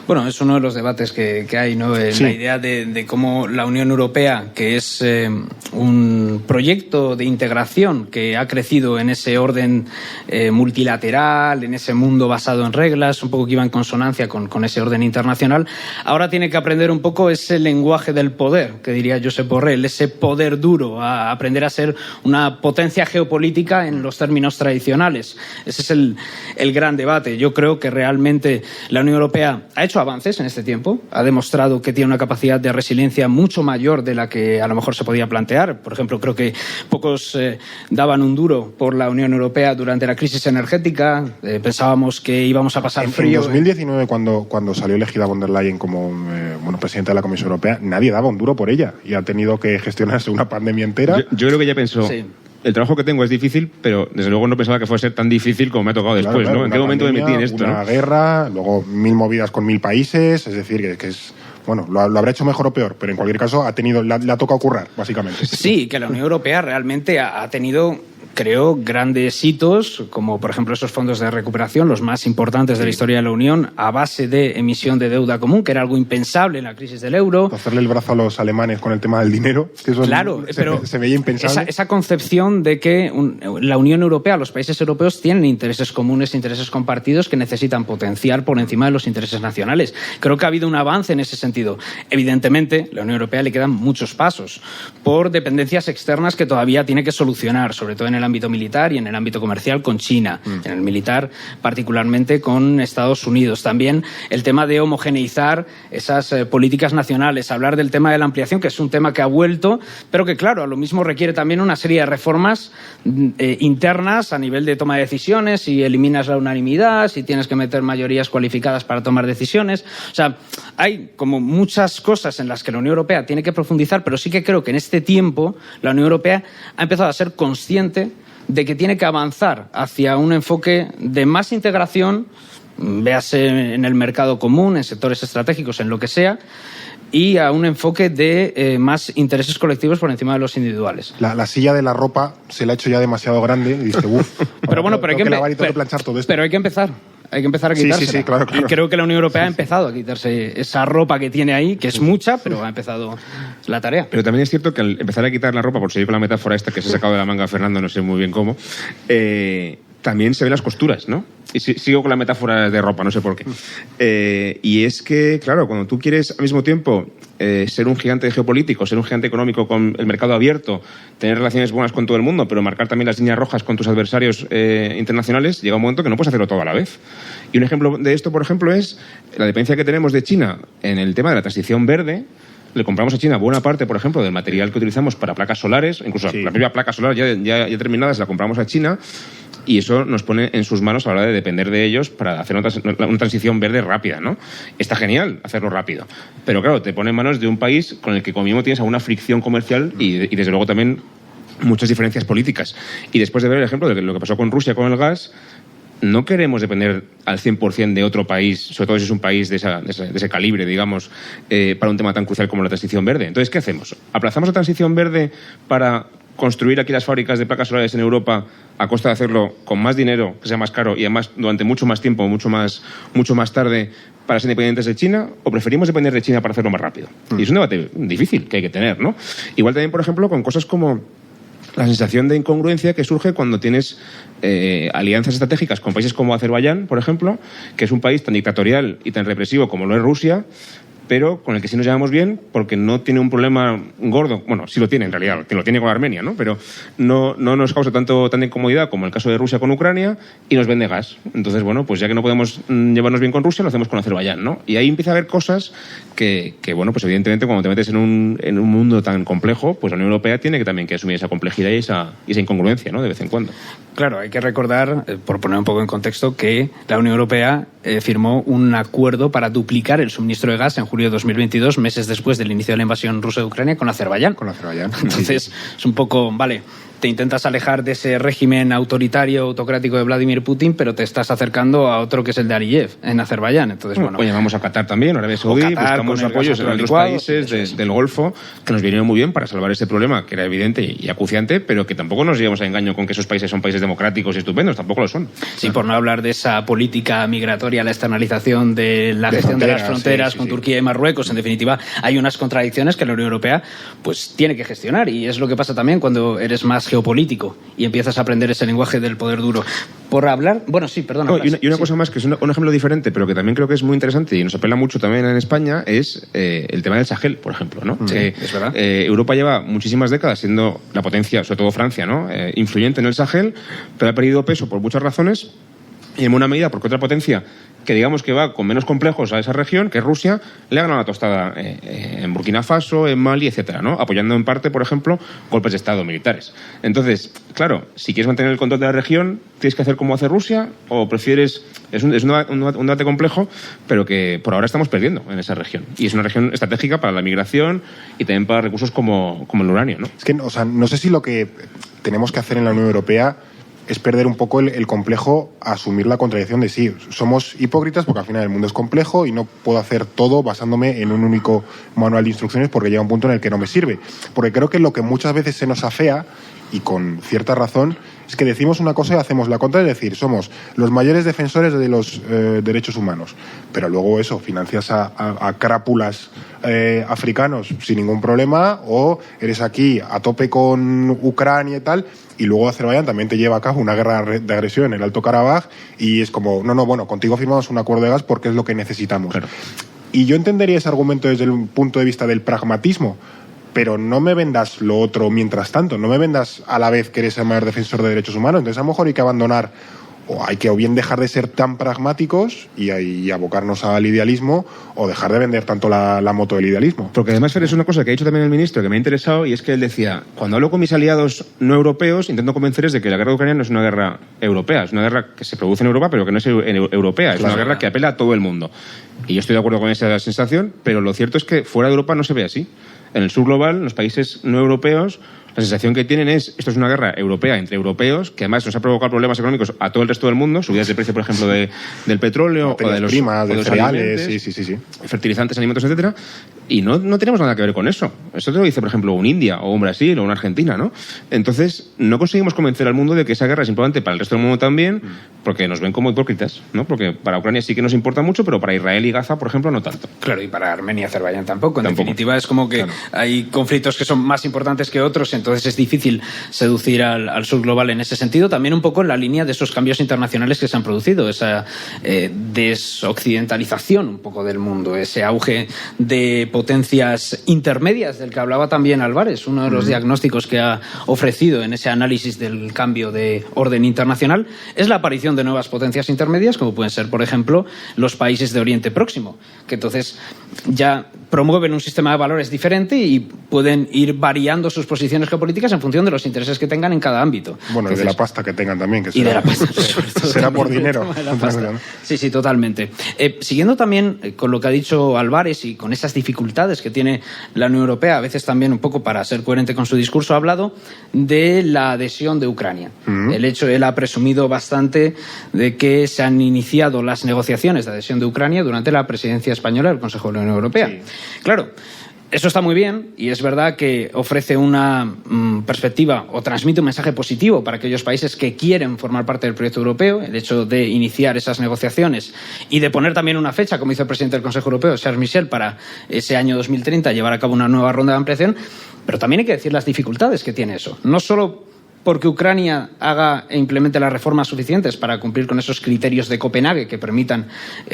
Bueno, es uno de los debates que hay, ¿no? Sí. La idea de cómo la Unión Europea, que es un proyecto de integración que ha crecido en ese orden multilateral, en ese mundo basado en reglas, un poco que iba en consonancia con ese orden internacional, ahora tiene que aprender un poco ese lenguaje del poder, que diría Josep Borrell, ese poder duro, a aprender a ser una potencia geopolítica en los términos tradicionales. Ese es el gran debate. Yo creo que realmente la Unión Europea ha hecho avances en este tiempo, ha demostrado que tiene una capacidad de resiliencia mucho mayor de la que a lo mejor se podía plantear. Por ejemplo, creo que pocos daban un duro por la Unión Europea durante la crisis energética. Pensábamos que íbamos a pasar frío. En 2019, cuando salió elegida von der Leyen como presidenta de la Comisión Europea, nadie daba un duro por ella y ha tenido que gestionarse una pandemia entera. Yo creo que ella pensó... Sí. El trabajo que tengo es difícil, pero desde luego no pensaba que fuese tan difícil como me ha tocado después, claro, ¿no? ¿En qué momento me metí en esto? Una guerra, luego 1000 movidas con 1000 países, es decir, que es... Bueno, lo habrá hecho mejor o peor, pero en cualquier caso le ha tocado currar, básicamente. Sí, que la Unión Europea realmente ha tenido, creo, grandes hitos, como por ejemplo esos fondos de recuperación, los más importantes de la historia de la Unión, a base de emisión de deuda común, que era algo impensable en la crisis del euro. Hacerle el brazo a los alemanes con el tema del dinero, que eso claro, pero se veía impensable. Esa concepción de que la Unión Europea, los países europeos tienen intereses comunes, intereses compartidos que necesitan potenciar por encima de los intereses nacionales. Creo que ha habido un avance en ese sentido. Evidentemente, a la Unión Europea le quedan muchos pasos por dependencias externas que todavía tiene que solucionar, sobre todo en el ámbito militar y en el ámbito comercial con China, en el militar particularmente con Estados Unidos. También el tema de homogeneizar esas políticas nacionales, hablar del tema de la ampliación, que es un tema que ha vuelto, pero que claro, a lo mismo requiere también una serie de reformas internas a nivel de toma de decisiones, si eliminas la unanimidad, si tienes que meter mayorías cualificadas para tomar decisiones. O sea, hay como muchas cosas en las que la Unión Europea tiene que profundizar, pero sí que creo que en este tiempo la Unión Europea ha empezado a ser consciente de que tiene que avanzar hacia un enfoque de más integración, véase en el mercado común, en sectores estratégicos, en lo que sea, y a un enfoque de más intereses colectivos por encima de los individuales. La silla de la ropa se la ha hecho ya demasiado grande y dice, uff, pero bueno, pero hay que planchar todo esto. Pero hay que empezar. Hay que empezar a quitársela. Sí, claro. Y creo que la Unión Europea ha empezado a quitarse esa ropa que tiene ahí, que es mucha, pero ha empezado la tarea. Pero también es cierto que al empezar a quitar la ropa, por seguir con la metáfora esta que se ha sacado de la manga Fernando, no sé muy bien cómo, también se ven las costuras, ¿no? Y sigo con la metáfora de ropa, no sé por qué. Y es que, claro, cuando tú quieres al mismo tiempo ser un gigante geopolítico, ser un gigante económico con el mercado abierto, tener relaciones buenas con todo el mundo, pero marcar también las líneas rojas con tus adversarios internacionales, llega un momento que no puedes hacerlo todo a la vez. Y un ejemplo de esto, por ejemplo, es la dependencia que tenemos de China en el tema de la transición verde. Le compramos a China buena parte, por ejemplo, del material que utilizamos para placas solares, incluso la propia placa solar ya terminada se la compramos a China. y eso nos pone en sus manos a la hora de depender de ellos para hacer una transición verde rápida, ¿no? Está genial hacerlo rápido, pero claro, te pone en manos de un país con el que como mínimo tienes alguna fricción comercial y desde luego también muchas diferencias políticas. Y después de ver el ejemplo de lo que pasó con Rusia con el gas, no queremos depender al 100% de otro país, sobre todo si es un país de ese calibre, digamos, para un tema tan crucial como la transición verde. Entonces, ¿qué hacemos? ¿Aplazamos la transición verde para construir aquí las fábricas de placas solares en Europa a costa de hacerlo con más dinero, que sea más caro y además durante mucho más tiempo, mucho más tarde, para ser independientes de China? ¿O preferimos depender de China para hacerlo más rápido? Y es un debate difícil que hay que tener, ¿no? Igual también, por ejemplo, con cosas como la sensación de incongruencia que surge cuando tienes alianzas estratégicas con países como Azerbaiyán, por ejemplo, que es un país tan dictatorial y tan represivo como lo es Rusia, pero con el que sí nos llevamos bien porque no tiene un problema gordo. Bueno, sí lo tiene en realidad, lo tiene con Armenia, ¿no? Pero no nos causa tanta incomodidad como el caso de Rusia con Ucrania y nos vende gas. Entonces, bueno, pues ya que no podemos llevarnos bien con Rusia, lo hacemos con Azerbaiyán, ¿no? Y ahí empieza a haber cosas que bueno, pues evidentemente cuando te metes en un mundo tan complejo, pues la Unión Europea tiene que también que asumir esa complejidad y esa incongruencia, ¿no? De vez en cuando. Claro, hay que recordar, por poner un poco en contexto, que la Unión Europea firmó un acuerdo para duplicar el suministro de gas en julio de 2022, meses después del inicio de la invasión rusa de Ucrania, con Azerbaiyán. Entonces, es un poco, vale, te intentas alejar de ese régimen autoritario, autocrático de Vladimir Putin, pero te estás acercando a otro que es el de Aliyev, en Azerbaiyán. Entonces, bueno. Oye, vamos a Qatar también, Arabia Saudí, buscamos apoyos en otros países del Golfo que nos vinieron muy bien para salvar ese problema, que era evidente y acuciante, pero que tampoco nos llevamos a engaño con que esos países son países democráticos y estupendos, tampoco lo son. Sí, por no hablar de esa política migratoria, la externalización de la gestión de las fronteras con Turquía y Marruecos. En definitiva, hay unas contradicciones que la Unión Europea pues tiene que gestionar, y es lo que pasa también cuando eres más geopolítico y empiezas a aprender ese lenguaje del poder duro. Por hablar... Bueno, sí, perdona. No, y una cosa más, que es un ejemplo diferente, pero que también creo que es muy interesante y nos apela mucho también en España, es el tema del Sahel, por ejemplo, ¿no? Sí, es verdad. Europa lleva muchísimas décadas siendo la potencia, sobre todo Francia, ¿no? Influyente en el Sahel, pero ha perdido peso por muchas razones y en buena medida porque otra potencia que digamos que va con menos complejos a esa región, que es Rusia, le ha ganado la tostada en Burkina Faso, en Mali, etcétera, ¿no? Apoyando en parte, por ejemplo, golpes de Estado militares. Entonces, claro, si quieres mantener el control de la región, ¿tienes que hacer como hace Rusia? ¿O prefieres...? Es un debate complejo, pero que por ahora estamos perdiendo en esa región. Y es una región estratégica para la migración y también para recursos como el uranio, ¿no? Es que, o sea, no sé si lo que tenemos que hacer en la Unión Europea es perder un poco el complejo a asumir la contradicción de sí. Somos hipócritas porque al final el mundo es complejo y no puedo hacer todo basándome en un único manual de instrucciones porque llega un punto en el que no me sirve. Porque creo que lo que muchas veces se nos afea, y con cierta razón, es que decimos una cosa y hacemos la contra, es decir, somos los mayores defensores de los derechos humanos, pero luego eso, financias a crápulas africanos sin ningún problema, o eres aquí a tope con Ucrania y tal, y luego Azerbaiyán también te lleva a cabo una guerra de agresión en el Alto Karabaj, y es como, no, bueno, contigo firmamos un acuerdo de gas porque es lo que necesitamos. Claro. Y yo entendería ese argumento desde el punto de vista del pragmatismo, pero no me vendas lo otro mientras tanto, no me vendas a la vez que eres el mayor defensor de derechos humanos. Entonces a lo mejor hay que abandonar, o hay que o bien dejar de ser tan pragmáticos y abocarnos al idealismo, o dejar de vender tanto la moto del idealismo. Porque además, Fer, es una cosa que ha dicho también el ministro que me ha interesado, y es que él decía, cuando hablo con mis aliados no europeos, intento convencerles de que la guerra de Ucrania no es una guerra europea, es una guerra que se produce en Europa, pero que no es europea, es una guerra que apela a todo el mundo. Y yo estoy de acuerdo con esa sensación, pero lo cierto es que fuera de Europa no se ve así. En el sur global, en los países no europeos, la sensación que tienen es, esto es una guerra europea entre europeos, que además nos ha provocado problemas económicos a todo el resto del mundo, subidas de precio, por ejemplo, del petróleo, o de los primas, de los cereales, sí. Fertilizantes, alimentos, etcétera, y no tenemos nada que ver con eso. Esto te lo dice, por ejemplo, un India, o un Brasil, o una Argentina, ¿no? Entonces, no conseguimos convencer al mundo de que esa guerra es importante para el resto del mundo también, porque nos ven como hipócritas, ¿no? Porque para Ucrania sí que nos importa mucho, pero para Israel y Gaza, por ejemplo, no tanto. Claro, y para Armenia y Azerbaiyán tampoco. En definitiva, es como que hay conflictos que son más importantes que otros, entonces es difícil seducir al sur global en ese sentido. También un poco en la línea de esos cambios internacionales que se han producido, esa desoccidentalización un poco del mundo, ese auge de potencias intermedias del que hablaba también Álvarez, uno de los diagnósticos que ha ofrecido en ese análisis del cambio de orden internacional, es la aparición de nuevas potencias intermedias, como pueden ser, por ejemplo, los países de Oriente Próximo, que entonces ya promueven un sistema de valores diferente y pueden ir variando sus posiciones geopolíticas en función de los intereses que tengan en cada ámbito. Bueno, Entonces, y de la pasta que tengan también. Que y será, de la pasta, sobre todo, será por también, dinero. el tema de la pasta. Sí, totalmente. Siguiendo también con lo que ha dicho Álvarez y con esas dificultades que tiene la Unión Europea, a veces también un poco para ser coherente con su discurso, ha hablado de la adhesión de Ucrania. El hecho, él ha presumido bastante de que se han iniciado las negociaciones de adhesión de Ucrania durante la presidencia española del Consejo de la Unión Europea. Sí. Claro, eso está muy bien y es verdad que ofrece una perspectiva o transmite un mensaje positivo para aquellos países que quieren formar parte del proyecto europeo, el hecho de iniciar esas negociaciones y de poner también una fecha, como hizo el presidente del Consejo Europeo, Charles Michel, para ese año 2030 llevar a cabo una nueva ronda de ampliación, pero también hay que decir las dificultades que tiene eso. No solo porque Ucrania haga e implemente las reformas suficientes para cumplir con esos criterios de Copenhague que permitan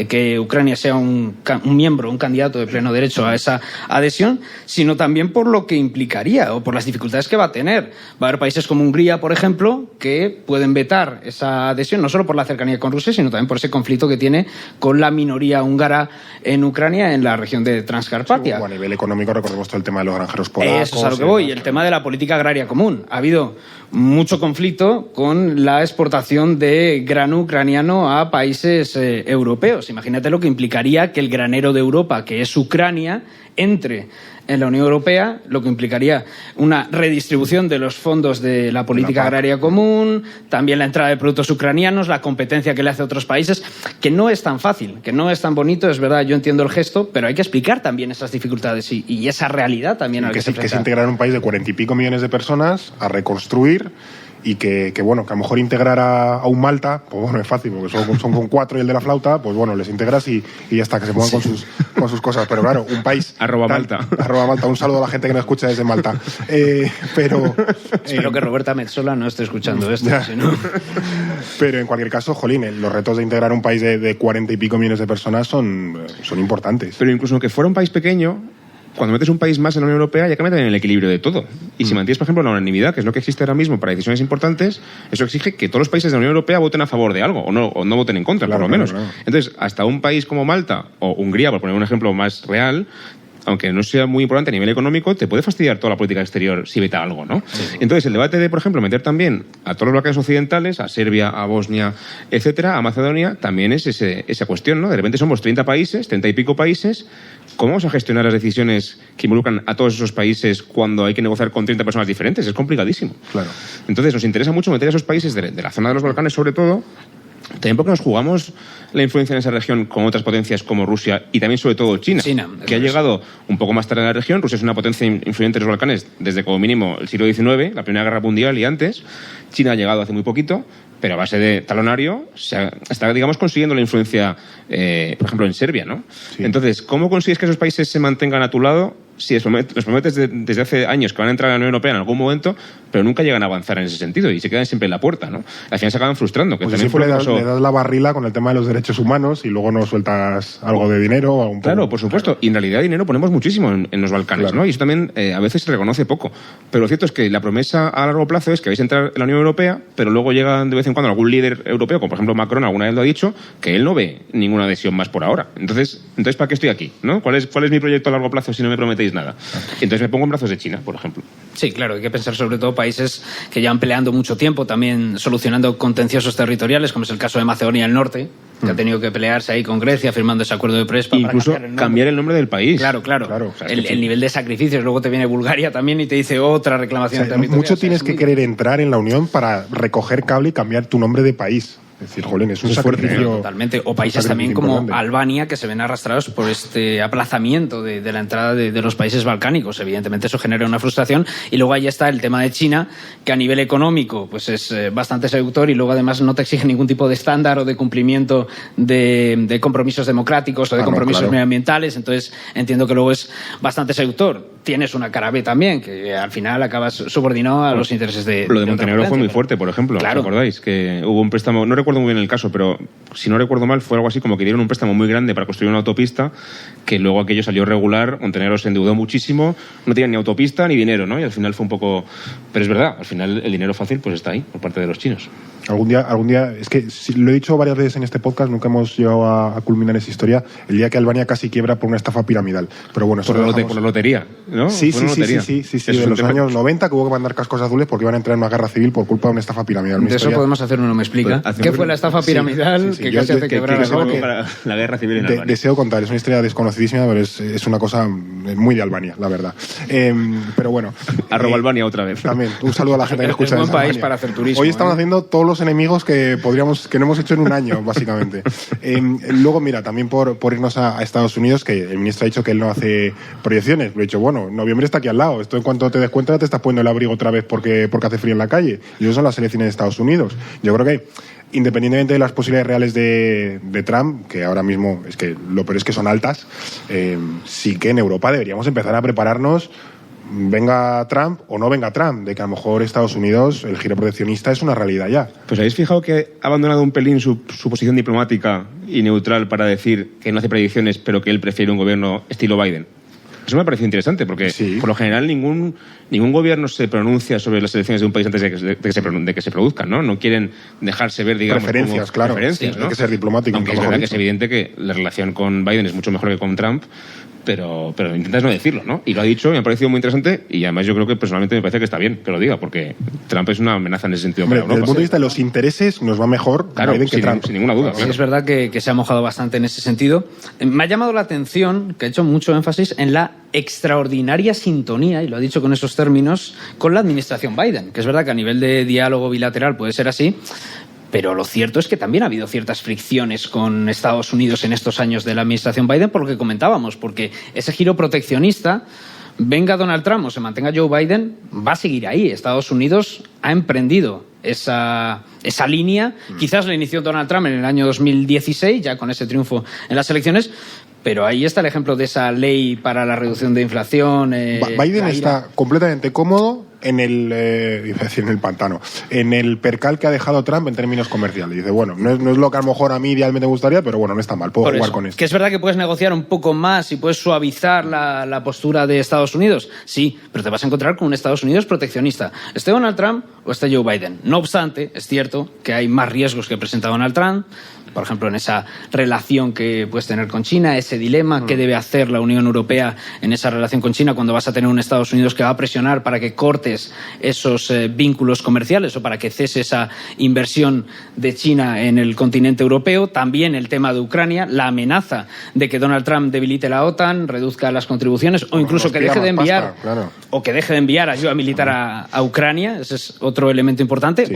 que Ucrania sea un miembro, un candidato de pleno derecho a esa adhesión, sino también por lo que implicaría o por las dificultades que va a tener. Va a haber países como Hungría, por ejemplo, que pueden vetar esa adhesión, no solo por la cercanía con Rusia, sino también por ese conflicto que tiene con la minoría húngara en Ucrania, en la región de Transcarpatia. Sí, a nivel económico recordemos todo el tema de los granjeros polacos. Eso es a lo que voy, el tema de la política agraria común. Ha habido mucho conflicto con la exportación de grano ucraniano a países europeos. Imagínate lo que implicaría que el granero de Europa, que es Ucrania, entre en la Unión Europea, lo que implicaría una redistribución de los fondos de la política agraria común, también la entrada de productos ucranianos, la competencia que le hace a otros países, que no es tan fácil, que no es tan bonito, es verdad, yo entiendo el gesto, pero hay que explicar también esas dificultades y esa realidad también a la que se enfrenta. Que es integrar un país de 40 y pico millones de personas a reconstruir y que a lo mejor integrar a un Malta, pues bueno, es fácil, porque son con 4 y el de la flauta, pues bueno, les integras y ya está, que se pongan con sus cosas. Pero claro, un país... @Malta. @Malta, un saludo a la gente que nos escucha desde Malta. Pero... Espero que Roberta Metsola no esté escuchando esto, si no... Pero en cualquier caso, jolín, los retos de integrar un país de 40 y pico millones de personas son importantes. Pero incluso aunque fuera un país pequeño, cuando metes un país más en la Unión Europea ya cambia también el equilibrio de todo. Y si mantienes, por ejemplo, la unanimidad, que es lo que existe ahora mismo para decisiones importantes, eso exige que todos los países de la Unión Europea voten a favor de algo o no voten en contra, claro, por lo menos. Claro. Entonces, hasta un país como Malta o Hungría, por poner un ejemplo más real, aunque no sea muy importante a nivel económico, te puede fastidiar toda la política exterior si veta algo, ¿no? Sí. Entonces, el debate de, por ejemplo, meter también a todos los bloques occidentales, a Serbia, a Bosnia, etcétera, a Macedonia, también es esa cuestión, ¿no? De repente somos 30 países, 30 y pico países. ¿Cómo vamos a gestionar las decisiones que involucran a todos esos países cuando hay que negociar con 30 personas diferentes? Es complicadísimo. Claro. Entonces, nos interesa mucho meter a esos países de la zona de los Balcanes, sobre todo, también porque nos jugamos la influencia en esa región con otras potencias como Rusia y también sobre todo China que ha llegado un poco más tarde a la región. Rusia es una potencia influyente en los Balcanes desde como mínimo el siglo XIX, la Primera Guerra Mundial y antes. China ha llegado hace muy poquito, pero a base de talonario está, digamos, consiguiendo la influencia, por ejemplo, en Serbia, ¿no? Sí. Entonces, ¿cómo consigues que esos países se mantengan a tu lado si les prometes desde hace años que van a entrar a la Unión Europea en algún momento, pero nunca llegan a avanzar en ese sentido y se quedan siempre en la puerta, ¿no? Al final se acaban frustrando. Que pues también siempre le das la barrila con el tema de los derechos humanos y luego no sueltas algo de dinero. O un poco. Claro, por supuesto. Claro. Y en realidad dinero ponemos muchísimo en los Balcanes, claro, ¿no? Y eso también a veces se reconoce poco. Pero lo cierto es que la promesa a largo plazo es que vais a entrar en la Unión Europea, pero luego llegan de vez en cuando algún líder europeo, como por ejemplo Macron alguna vez lo ha dicho, que él no ve ninguna adhesión más por ahora. Entonces ¿para qué estoy aquí? ¿No? ¿Cuál es mi proyecto a largo plazo si no me prometéis nada? Entonces me pongo en brazos de China, por ejemplo. Sí, claro, hay que pensar sobre todo países que llevan peleando mucho tiempo, también solucionando contenciosos territoriales, como es el caso de Macedonia del Norte, que ha tenido que pelearse ahí con Grecia, firmando ese acuerdo de Prespa. Incluso para cambiar el nombre del país. Claro. O sea, el nivel de sacrificios. Luego te viene Bulgaria también y te dice otra reclamación territorial. Mucho tienes que querer entrar en la Unión para recoger cable y cambiar tu nombre de país. Es decir, jolín, es un sacrificio. Totalmente. O países también como Albania, que se ven arrastrados por este aplazamiento de la entrada de los países balcánicos. Evidentemente eso genera una frustración. Y luego ahí está el tema de China, que a nivel económico pues es bastante seductor y luego además no te exige ningún tipo de estándar o de cumplimiento de compromisos democráticos o de compromisos medioambientales. Entonces entiendo que luego es bastante seductor. Tienes una cara B también, que al final acabas subordinado a los intereses de... Lo de Montenegro fue muy fuerte, por ejemplo. Claro. ¿Os acordáis? Que hubo un préstamo, no recuerdo muy bien el caso, pero si no recuerdo mal fue algo así como que dieron un préstamo muy grande para construir una autopista, que luego aquello salió regular, Montenegro se endeudó muchísimo, no tenían ni autopista ni dinero, ¿no? Y al final fue un poco... Pero es verdad, al final el dinero fácil pues está ahí, por parte de los chinos. Algún día, es que lo he dicho varias veces en este podcast, nunca hemos llegado a culminar esa historia, el día que Albania casi quiebra por una estafa piramidal. Pero bueno, por la lotería, ¿no? Sí, de los años 90, que hubo que mandar cascos azules porque iban a entrar en una guerra civil por culpa de una estafa piramidal. De eso podemos hacer uno, ¿me explica? ¿Qué fue la estafa piramidal que casi hace quebrar a Albania? Para la guerra civil en Albania. Deseo contar, es una historia desconocidísima, pero es una cosa muy de Albania, la verdad. Pero bueno. Albania otra vez. También, un saludo a la gente que escucha. Es un buen país para hacer turismo. Hoy estamos haciendo todos los enemigos que no hemos hecho en un año, básicamente. Luego, mira, también por irnos a Estados Unidos, que el ministro ha dicho que él no hace proyecciones. Lo he dicho, bueno, noviembre está aquí al lado. Esto en cuanto te des cuenta te estás poniendo el abrigo otra vez porque hace frío en la calle. Y eso son las elecciones de Estados Unidos. Yo creo que independientemente de las posibilidades reales de Trump, que ahora mismo es que lo peor es que son altas, sí que en Europa deberíamos empezar a prepararnos, venga Trump o no venga Trump, de que a lo mejor Estados Unidos, el giro proteccionista es una realidad ya. Pues ¿habéis fijado que ha abandonado un pelín su posición diplomática y neutral para decir que no hace predicciones, pero que él prefiere un gobierno estilo Biden? Eso me ha parecido interesante, porque por lo general ningún gobierno se pronuncia sobre las elecciones de un país antes de que se produzcan, ¿no? No quieren dejarse ver, digamos, preferencias, claro. Preferencias, ¿no? Hay que ser diplomático. Aunque es verdad que es evidente que la relación con Biden es mucho mejor que con Trump, pero intentas no decirlo, ¿no? Y lo ha dicho y me ha parecido muy interesante, y además yo creo que personalmente me parece que está bien que lo diga, porque Trump es una amenaza en ese sentido para Europa. Desde el punto de vista de los intereses nos va mejor Biden que Trump. Sin ninguna duda. Sí, es verdad que se ha mojado bastante en ese sentido. Me ha llamado la atención que ha hecho mucho énfasis en la extraordinaria sintonía, y lo ha dicho con esos términos, con la administración Biden, que es verdad que a nivel de diálogo bilateral puede ser así, pero lo cierto es que también ha habido ciertas fricciones con Estados Unidos en estos años de la administración Biden, por lo que comentábamos, porque ese giro proteccionista, venga Donald Trump o se mantenga Joe Biden, va a seguir ahí. Estados Unidos ha emprendido esa línea. Quizás la inició Donald Trump en el año 2016, ya con ese triunfo en las elecciones, pero ahí está el ejemplo de esa ley para la reducción de inflación. Biden está completamente cómodo en el pantano, en el percal que ha dejado Trump en términos comerciales. Dice, bueno, no es lo que a lo mejor a mí idealmente me gustaría, pero bueno, no está mal, puedo jugar con esto. Que es verdad que puedes negociar un poco más y puedes suavizar la postura de Estados Unidos, sí, pero te vas a encontrar con un Estados Unidos proteccionista. ¿Esté Donald Trump o esté Joe Biden? No obstante, es cierto que hay más riesgos que presenta Donald Trump, por ejemplo, en esa relación que puedes tener con China, ese dilema, ¿qué debe hacer la Unión Europea en esa relación con China cuando vas a tener un Estados Unidos que va a presionar para que cortes esos vínculos comerciales o para que cese esa inversión de China en el continente europeo? También el tema de Ucrania, la amenaza de que Donald Trump debilite la OTAN, reduzca las contribuciones o incluso que deje de enviar ayuda militar a Ucrania, ese es otro elemento importante,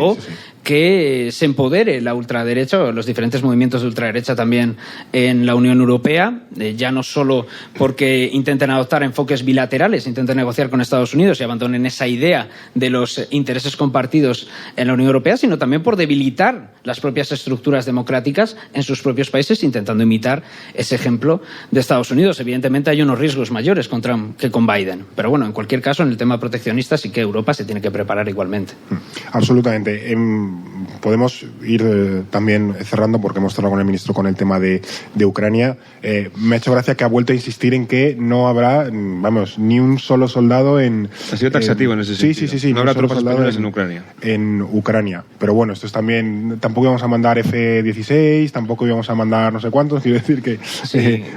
que se empodere la ultraderecha o los diferentes movimientos de ultraderecha también en la Unión Europea, ya no solo porque intenten adoptar enfoques bilaterales, intenten negociar con Estados Unidos y abandonen esa idea de los intereses compartidos en la Unión Europea, sino también por debilitar las propias estructuras democráticas en sus propios países, intentando imitar ese ejemplo de Estados Unidos. Evidentemente hay unos riesgos mayores con Trump que con Biden, pero bueno, en cualquier caso, en el tema proteccionista sí que Europa se tiene que preparar igualmente. Absolutamente. Podemos ir también cerrando, porque hemos cerrado con el ministro con el tema de Ucrania. Me ha hecho gracia que ha vuelto a insistir en que no habrá, ni un solo soldado en... Ha sido taxativo en ese sentido. Sí. No habrá tropas españolas en Ucrania. En Ucrania. Pero bueno, esto es también... Tampoco íbamos a mandar F-16, tampoco íbamos a mandar no sé cuántos. Quiero decir que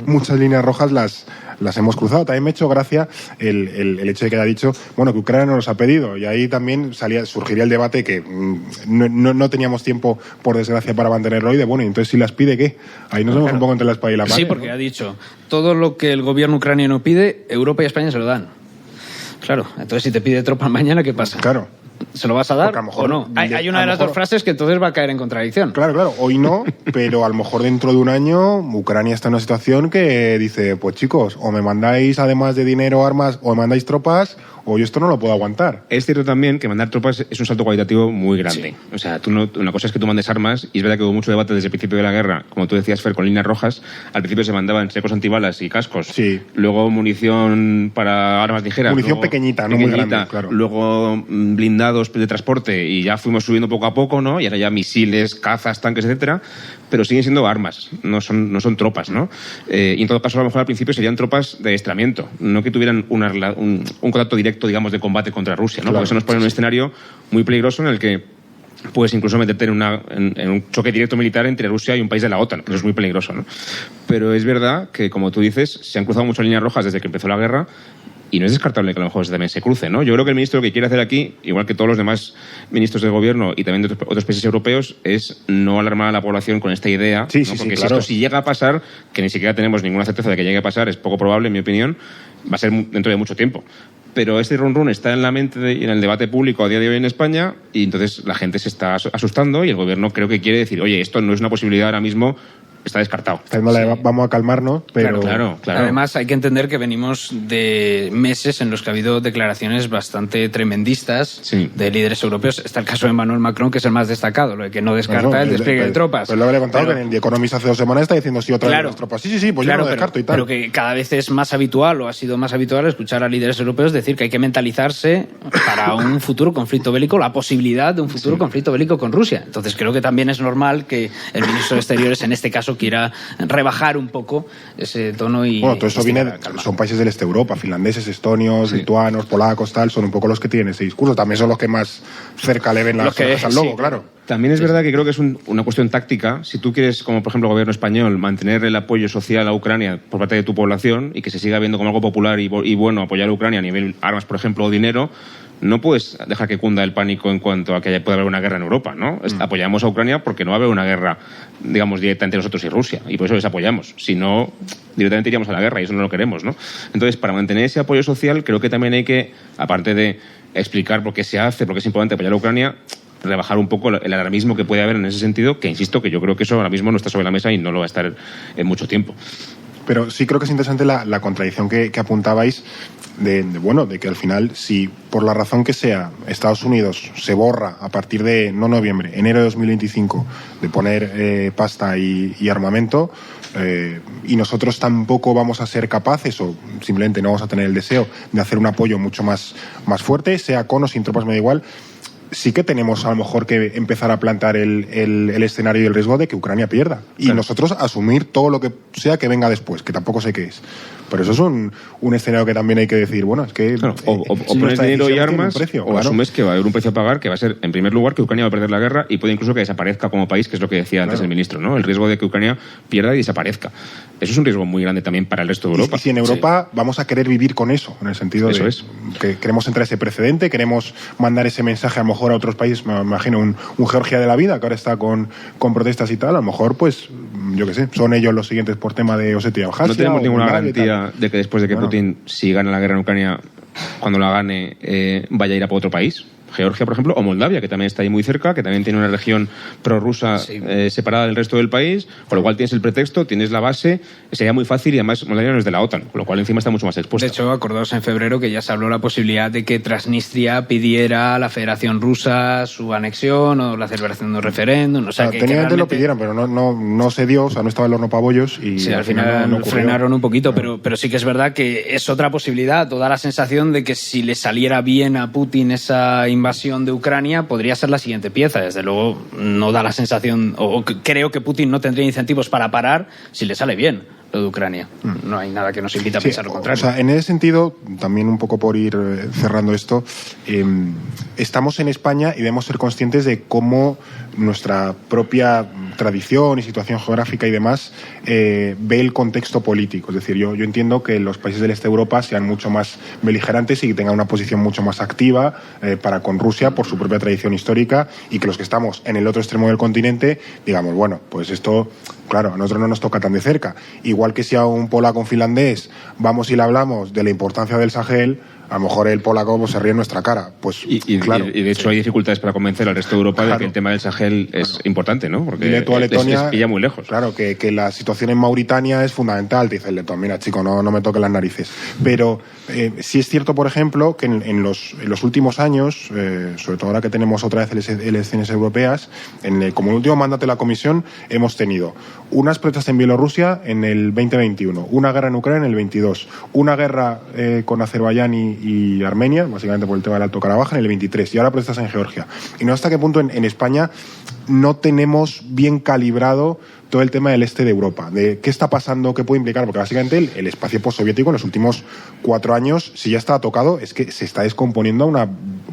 muchas líneas rojas las hemos cruzado. También me ha hecho gracia el hecho de que haya dicho, bueno, que Ucrania no nos ha pedido. Y ahí también surgiría el debate que no teníamos tiempo, por desgracia, para mantenerlo hoy, de bueno, y entonces si las pide, ¿qué? Ahí nos vemos un poco entre la espada y la pared. Sí, porque ha dicho, todo lo que el gobierno ucraniano pide, Europa y España se lo dan. Claro, entonces si te pide tropas mañana, ¿qué pasa? Claro. ¿Se lo vas a dar o no? Hay una de las dos frases que entonces va a caer en contradicción. Claro, hoy no, pero a lo mejor dentro de un año Ucrania está en una situación que dice, pues chicos, o me mandáis además de dinero, armas, o me mandáis tropas, o yo esto no lo puedo aguantar. Es cierto también que mandar tropas es un salto cualitativo muy grande. Sí. O sea, una cosa es que tú mandes armas, y es verdad que hubo mucho debate desde el principio de la guerra, como tú decías, Fer, con líneas rojas. Al principio se mandaban checos antibalas y cascos. Sí. Luego munición para armas ligeras. Munición pequeñita, no muy grande, claro. Luego blindados de transporte, y ya fuimos subiendo poco a poco, ¿no? Y ahora ya misiles, cazas, tanques, etcétera. Pero siguen siendo armas, no son tropas, ¿no? Y en todo caso, a lo mejor al principio serían tropas de adiestramiento, no que tuvieran un contacto directo, digamos, de combate contra Rusia, ¿no? Claro. Porque eso nos pone en un escenario muy peligroso en el que puedes incluso meterte en un choque directo militar entre Rusia y un país de la OTAN, que eso es muy peligroso, ¿no? Pero es verdad que, como tú dices, se han cruzado muchas líneas rojas desde que empezó la guerra y no es descartable que a lo mejor también se cruce, ¿no? Yo creo que el ministro lo que quiere hacer aquí, igual que todos los demás ministros del gobierno y también de otros países europeos, es no alarmar a la población con esta idea, sí, ¿no? sí, Porque claro. si llega a pasar, que ni siquiera tenemos ninguna certeza de que llegue a pasar, es poco probable, en mi opinión, va a ser dentro de mucho tiempo. Pero este run está en la mente y en el debate público a día de hoy en España y entonces la gente se está asustando y el gobierno creo que quiere decir, oye, esto no es una posibilidad ahora mismo, está descartado. Vamos a calmarnos, pero... Claro. Además, hay que entender que venimos de meses en los que ha habido declaraciones bastante tremendistas de líderes europeos. Está el caso de Emmanuel Macron, que es el más destacado, lo de que no descarta el despliegue de tropas. Pero lo he contado que en el The Economist hace 2 semanas está diciendo sí, otra vez las tropas. Sí, pues yo no lo descarto y tal. Pero que cada vez es más habitual, o ha sido más habitual, escuchar a líderes europeos decir que hay que mentalizarse para un futuro conflicto bélico, la posibilidad de un futuro conflicto bélico con Rusia. Entonces creo que también es normal que el ministro de Exteriores, en este caso, quiera rebajar un poco ese tono y... Bueno, todo eso son países del este de Europa, finlandeses, estonios, lituanos, polacos, tal, son un poco los que tienen ese discurso. También son los que más cerca le ven las orejas al lobo, claro. También es verdad que creo que es una cuestión táctica. Si tú quieres, como por ejemplo el gobierno español, mantener el apoyo social a Ucrania por parte de tu población y que se siga viendo como algo popular y bueno apoyar a Ucrania a nivel armas, por ejemplo, o dinero, no puedes dejar que cunda el pánico en cuanto a que pueda haber una guerra en Europa, ¿no? Apoyamos a Ucrania porque no va a haber una guerra, digamos, directa entre nosotros y Rusia, y por eso les apoyamos. Si no, directamente iríamos a la guerra y eso no lo queremos, ¿no? Entonces, para mantener ese apoyo social, creo que también hay que, aparte de explicar por qué se hace, por qué es importante apoyar a Ucrania, rebajar un poco el alarmismo que puede haber en ese sentido, que insisto, que yo creo que eso ahora mismo no está sobre la mesa y no lo va a estar en mucho tiempo. Pero sí creo que es interesante la contradicción que apuntabais de que al final, si por la razón que sea Estados Unidos se borra a partir de, no noviembre, enero de 2025, de poner pasta y armamento, y nosotros tampoco vamos a ser capaces o simplemente no vamos a tener el deseo de hacer un apoyo mucho más fuerte, sea con o sin tropas, me da igual, sí que tenemos a lo mejor que empezar a plantar el escenario y el riesgo de que Ucrania pierda. Y nosotros asumir todo lo que sea que venga después, que tampoco sé qué es. Pero eso es un escenario que también hay que decir, bueno, es que... Claro, o pones dinero y armas, o asumes que va a haber un precio a pagar, que va a ser, en primer lugar, que Ucrania va a perder la guerra y puede incluso que desaparezca como país, que es lo que decía antes el ministro, ¿no? El riesgo de que Ucrania pierda y desaparezca. Eso es un riesgo muy grande también para el resto de Europa. Y si en Europa vamos a querer vivir con eso, en el sentido eso de es. que queremos entrar ese precedente, queremos mandar ese mensaje a lo mejor a otros países, me imagino un Georgia de la vida, que ahora está con protestas y tal, a lo mejor, pues, yo qué sé, son ellos los siguientes por tema de Osetia o Abjasia. No tenemos ninguna garantía de que después de que Putin, si gana la guerra en Ucrania, cuando la gane, vaya a ir a por otro país. Georgia, por ejemplo, o Moldavia, que también está ahí muy cerca, que también tiene una región prorrusa separada del resto del país, con lo cual tienes el pretexto, tienes la base, sería muy fácil y además Moldavia no es de la OTAN, con lo cual encima está mucho más expuesta. De hecho, acordaos en febrero que ya se habló la posibilidad de que Transnistria pidiera a la Federación Rusa su anexión o la celebración de un referéndum. O sea, que técnicamente realmente lo pidieron, pero no se dio, o sea, no estaba el horno pabollos y sí, al final no frenaron un poquito, pero sí que es verdad que es otra posibilidad, o da la sensación de que si le saliera bien a Putin esa invasión de Ucrania, podría ser la siguiente pieza. Desde luego no da la sensación, o creo que Putin no tendría incentivos para parar si le sale bien lo de Ucrania. No hay nada que nos invite a pensar lo contrario. O sea, en ese sentido, también un poco por ir cerrando esto, estamos en España y debemos ser conscientes de cómo nuestra propia tradición y situación geográfica y demás ve el contexto político. Es decir, yo entiendo que los países del este de Europa sean mucho más beligerantes y que tengan una posición mucho más activa para con Rusia por su propia tradición histórica, y que los que estamos en el otro extremo del continente digamos, bueno, pues esto, claro, a nosotros no nos toca tan de cerca. Igual que si a un polaco o un finlandés vamos y le hablamos de la importancia del Sahel, a lo mejor el polaco pues, se ríe en nuestra cara. Pues, claro. Y de hecho hay dificultades para convencer al resto de Europa de que el tema del Sahel es importante, ¿no? Porque dile tú a Letonia, les pilla muy lejos. Claro, que la situación en Mauritania es fundamental. Te dice el letón, mira chico, no me toques las narices. Pero sí es cierto, por ejemplo, que en los últimos años, sobre todo ahora que tenemos otra vez elecciones europeas, como el último mandato de la Comisión, hemos tenido unas protestas en Bielorrusia en el 2021, una guerra en Ucrania en el 22, una guerra con Azerbaiyán y Armenia, básicamente por el tema del Alto Karabaj, en el 23, y ahora protestas en Georgia. Y no sé hasta qué punto en España no tenemos bien calibrado todo el tema del este de Europa, de qué está pasando, qué puede implicar, porque básicamente el espacio postsoviético en los últimos 4 años, si ya estaba tocado, es que se está descomponiendo,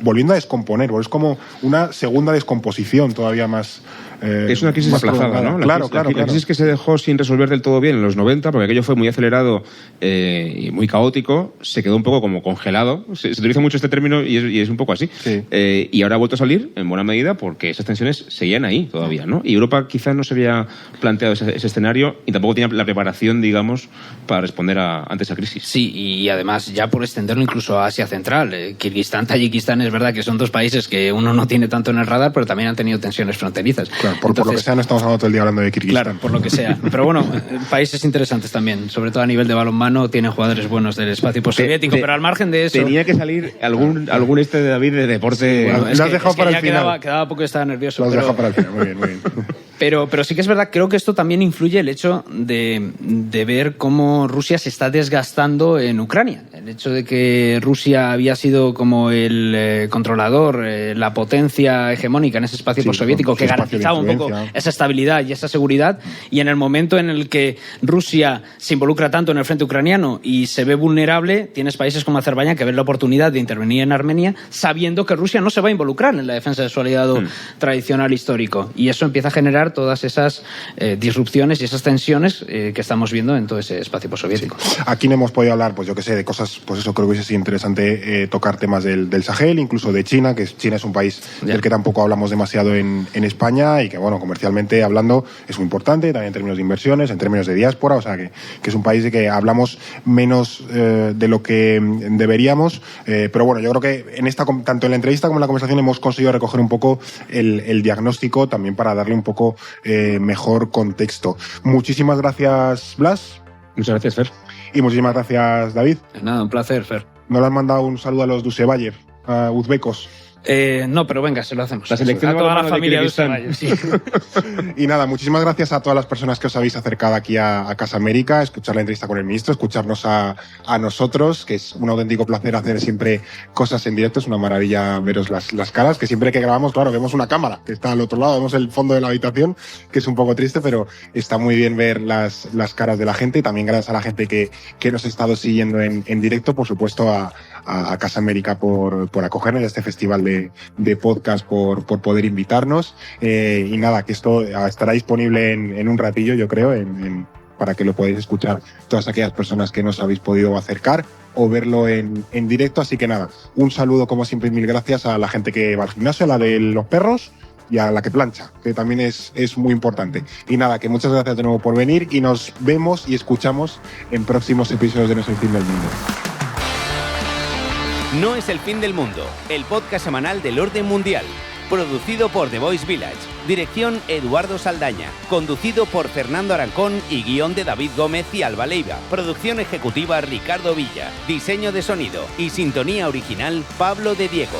volviendo a descomponer, es como una segunda descomposición todavía más. Es una crisis aplazada, ¿no? Claro. La crisis que se dejó sin resolver del todo bien en los 90, porque aquello fue muy acelerado y muy caótico, se quedó un poco como congelado. Se utiliza mucho este término y es un poco así. Sí. Y ahora ha vuelto a salir en buena medida porque esas tensiones seguían ahí todavía, ¿no? Y Europa quizás no se había planteado ese escenario y tampoco tenía la preparación, digamos, para responder ante esa crisis. Sí, y además ya por extenderlo incluso a Asia Central. Kirguistán, Tayikistán, es verdad que son 2 países que uno no tiene tanto en el radar, pero también han tenido tensiones fronterizas. Claro, por lo que sea, no estamos hablando todo el día hablando de Kirguistán. Claro, por lo que sea. Pero bueno, países interesantes también, sobre todo a nivel de balonmano, tienen jugadores buenos del espacio postsoviético, pero al margen de eso... Tenía que salir algún de David de deporte... Sí, bueno, lo has dejado para el final. Quedaba poco y estaba nervioso. Lo has dejado para el final, muy bien. Pero sí que es verdad, creo que esto también influye el hecho de ver cómo Rusia se está desgastando en Ucrania. El hecho de que Rusia había sido como el controlador, la potencia hegemónica en ese espacio postsoviético que garantizaba un poco esa estabilidad y esa seguridad, y en el momento en el que Rusia se involucra tanto en el frente ucraniano y se ve vulnerable, tienes países como Azerbaiyán que ven la oportunidad de intervenir en Armenia sabiendo que Rusia no se va a involucrar en la defensa de su aliado tradicional histórico, y eso empieza a generar todas esas disrupciones y esas tensiones que estamos viendo en todo ese espacio postsoviético. Sí. Aquí no hemos podido hablar, pues yo que sé, de cosas, pues eso creo que es interesante tocar temas del Sahel, incluso de China, que China es un país del que tampoco hablamos demasiado en España y que, bueno, comercialmente hablando es muy importante, también en términos de inversiones, en términos de diáspora, o sea que es un país de que hablamos menos de lo que deberíamos, pero bueno, yo creo que tanto en la entrevista como en la conversación hemos conseguido recoger un poco el diagnóstico también para darle un poco mejor contexto. Muchísimas gracias, Blas. Muchas gracias, Fer. Y muchísimas gracias, David. Nada, un placer, Fer. ¿No le han mandado un saludo a los Dusebayev, a uzbecos? No, pero venga, se lo hacemos. La selección a toda la familia de Kirguistán. sí. Y nada, muchísimas gracias a todas las personas que os habéis acercado aquí a Casa América, a escuchar la entrevista con el ministro, escucharnos a nosotros, que es un auténtico placer hacer siempre cosas en directo, es una maravilla veros las caras, que siempre que grabamos, claro, vemos una cámara que está al otro lado, vemos el fondo de la habitación, que es un poco triste, pero está muy bien ver las caras de la gente, y también gracias a la gente que nos ha estado siguiendo en directo, por supuesto a Casa América por acogernos a este festival de podcast, por poder invitarnos, y nada, que esto estará disponible en un ratillo, yo creo, para que lo podáis escuchar todas aquellas personas que no os habéis podido acercar o verlo en directo. Así que nada, un saludo como siempre y mil gracias a la gente que va al gimnasio, a la de los perros y a la que plancha, que también es muy importante. Y nada, que muchas gracias de nuevo por venir, y nos vemos y escuchamos en próximos episodios de No es el fin del mundo. No es el fin del mundo, el podcast semanal del orden mundial. Producido por The Voice Village. Dirección Eduardo Saldaña. Conducido por Fernando Arancón y guión de David Gómez y Alba Leiva. Producción ejecutiva Ricardo Villa. Diseño de sonido y sintonía original Pablo de Diego.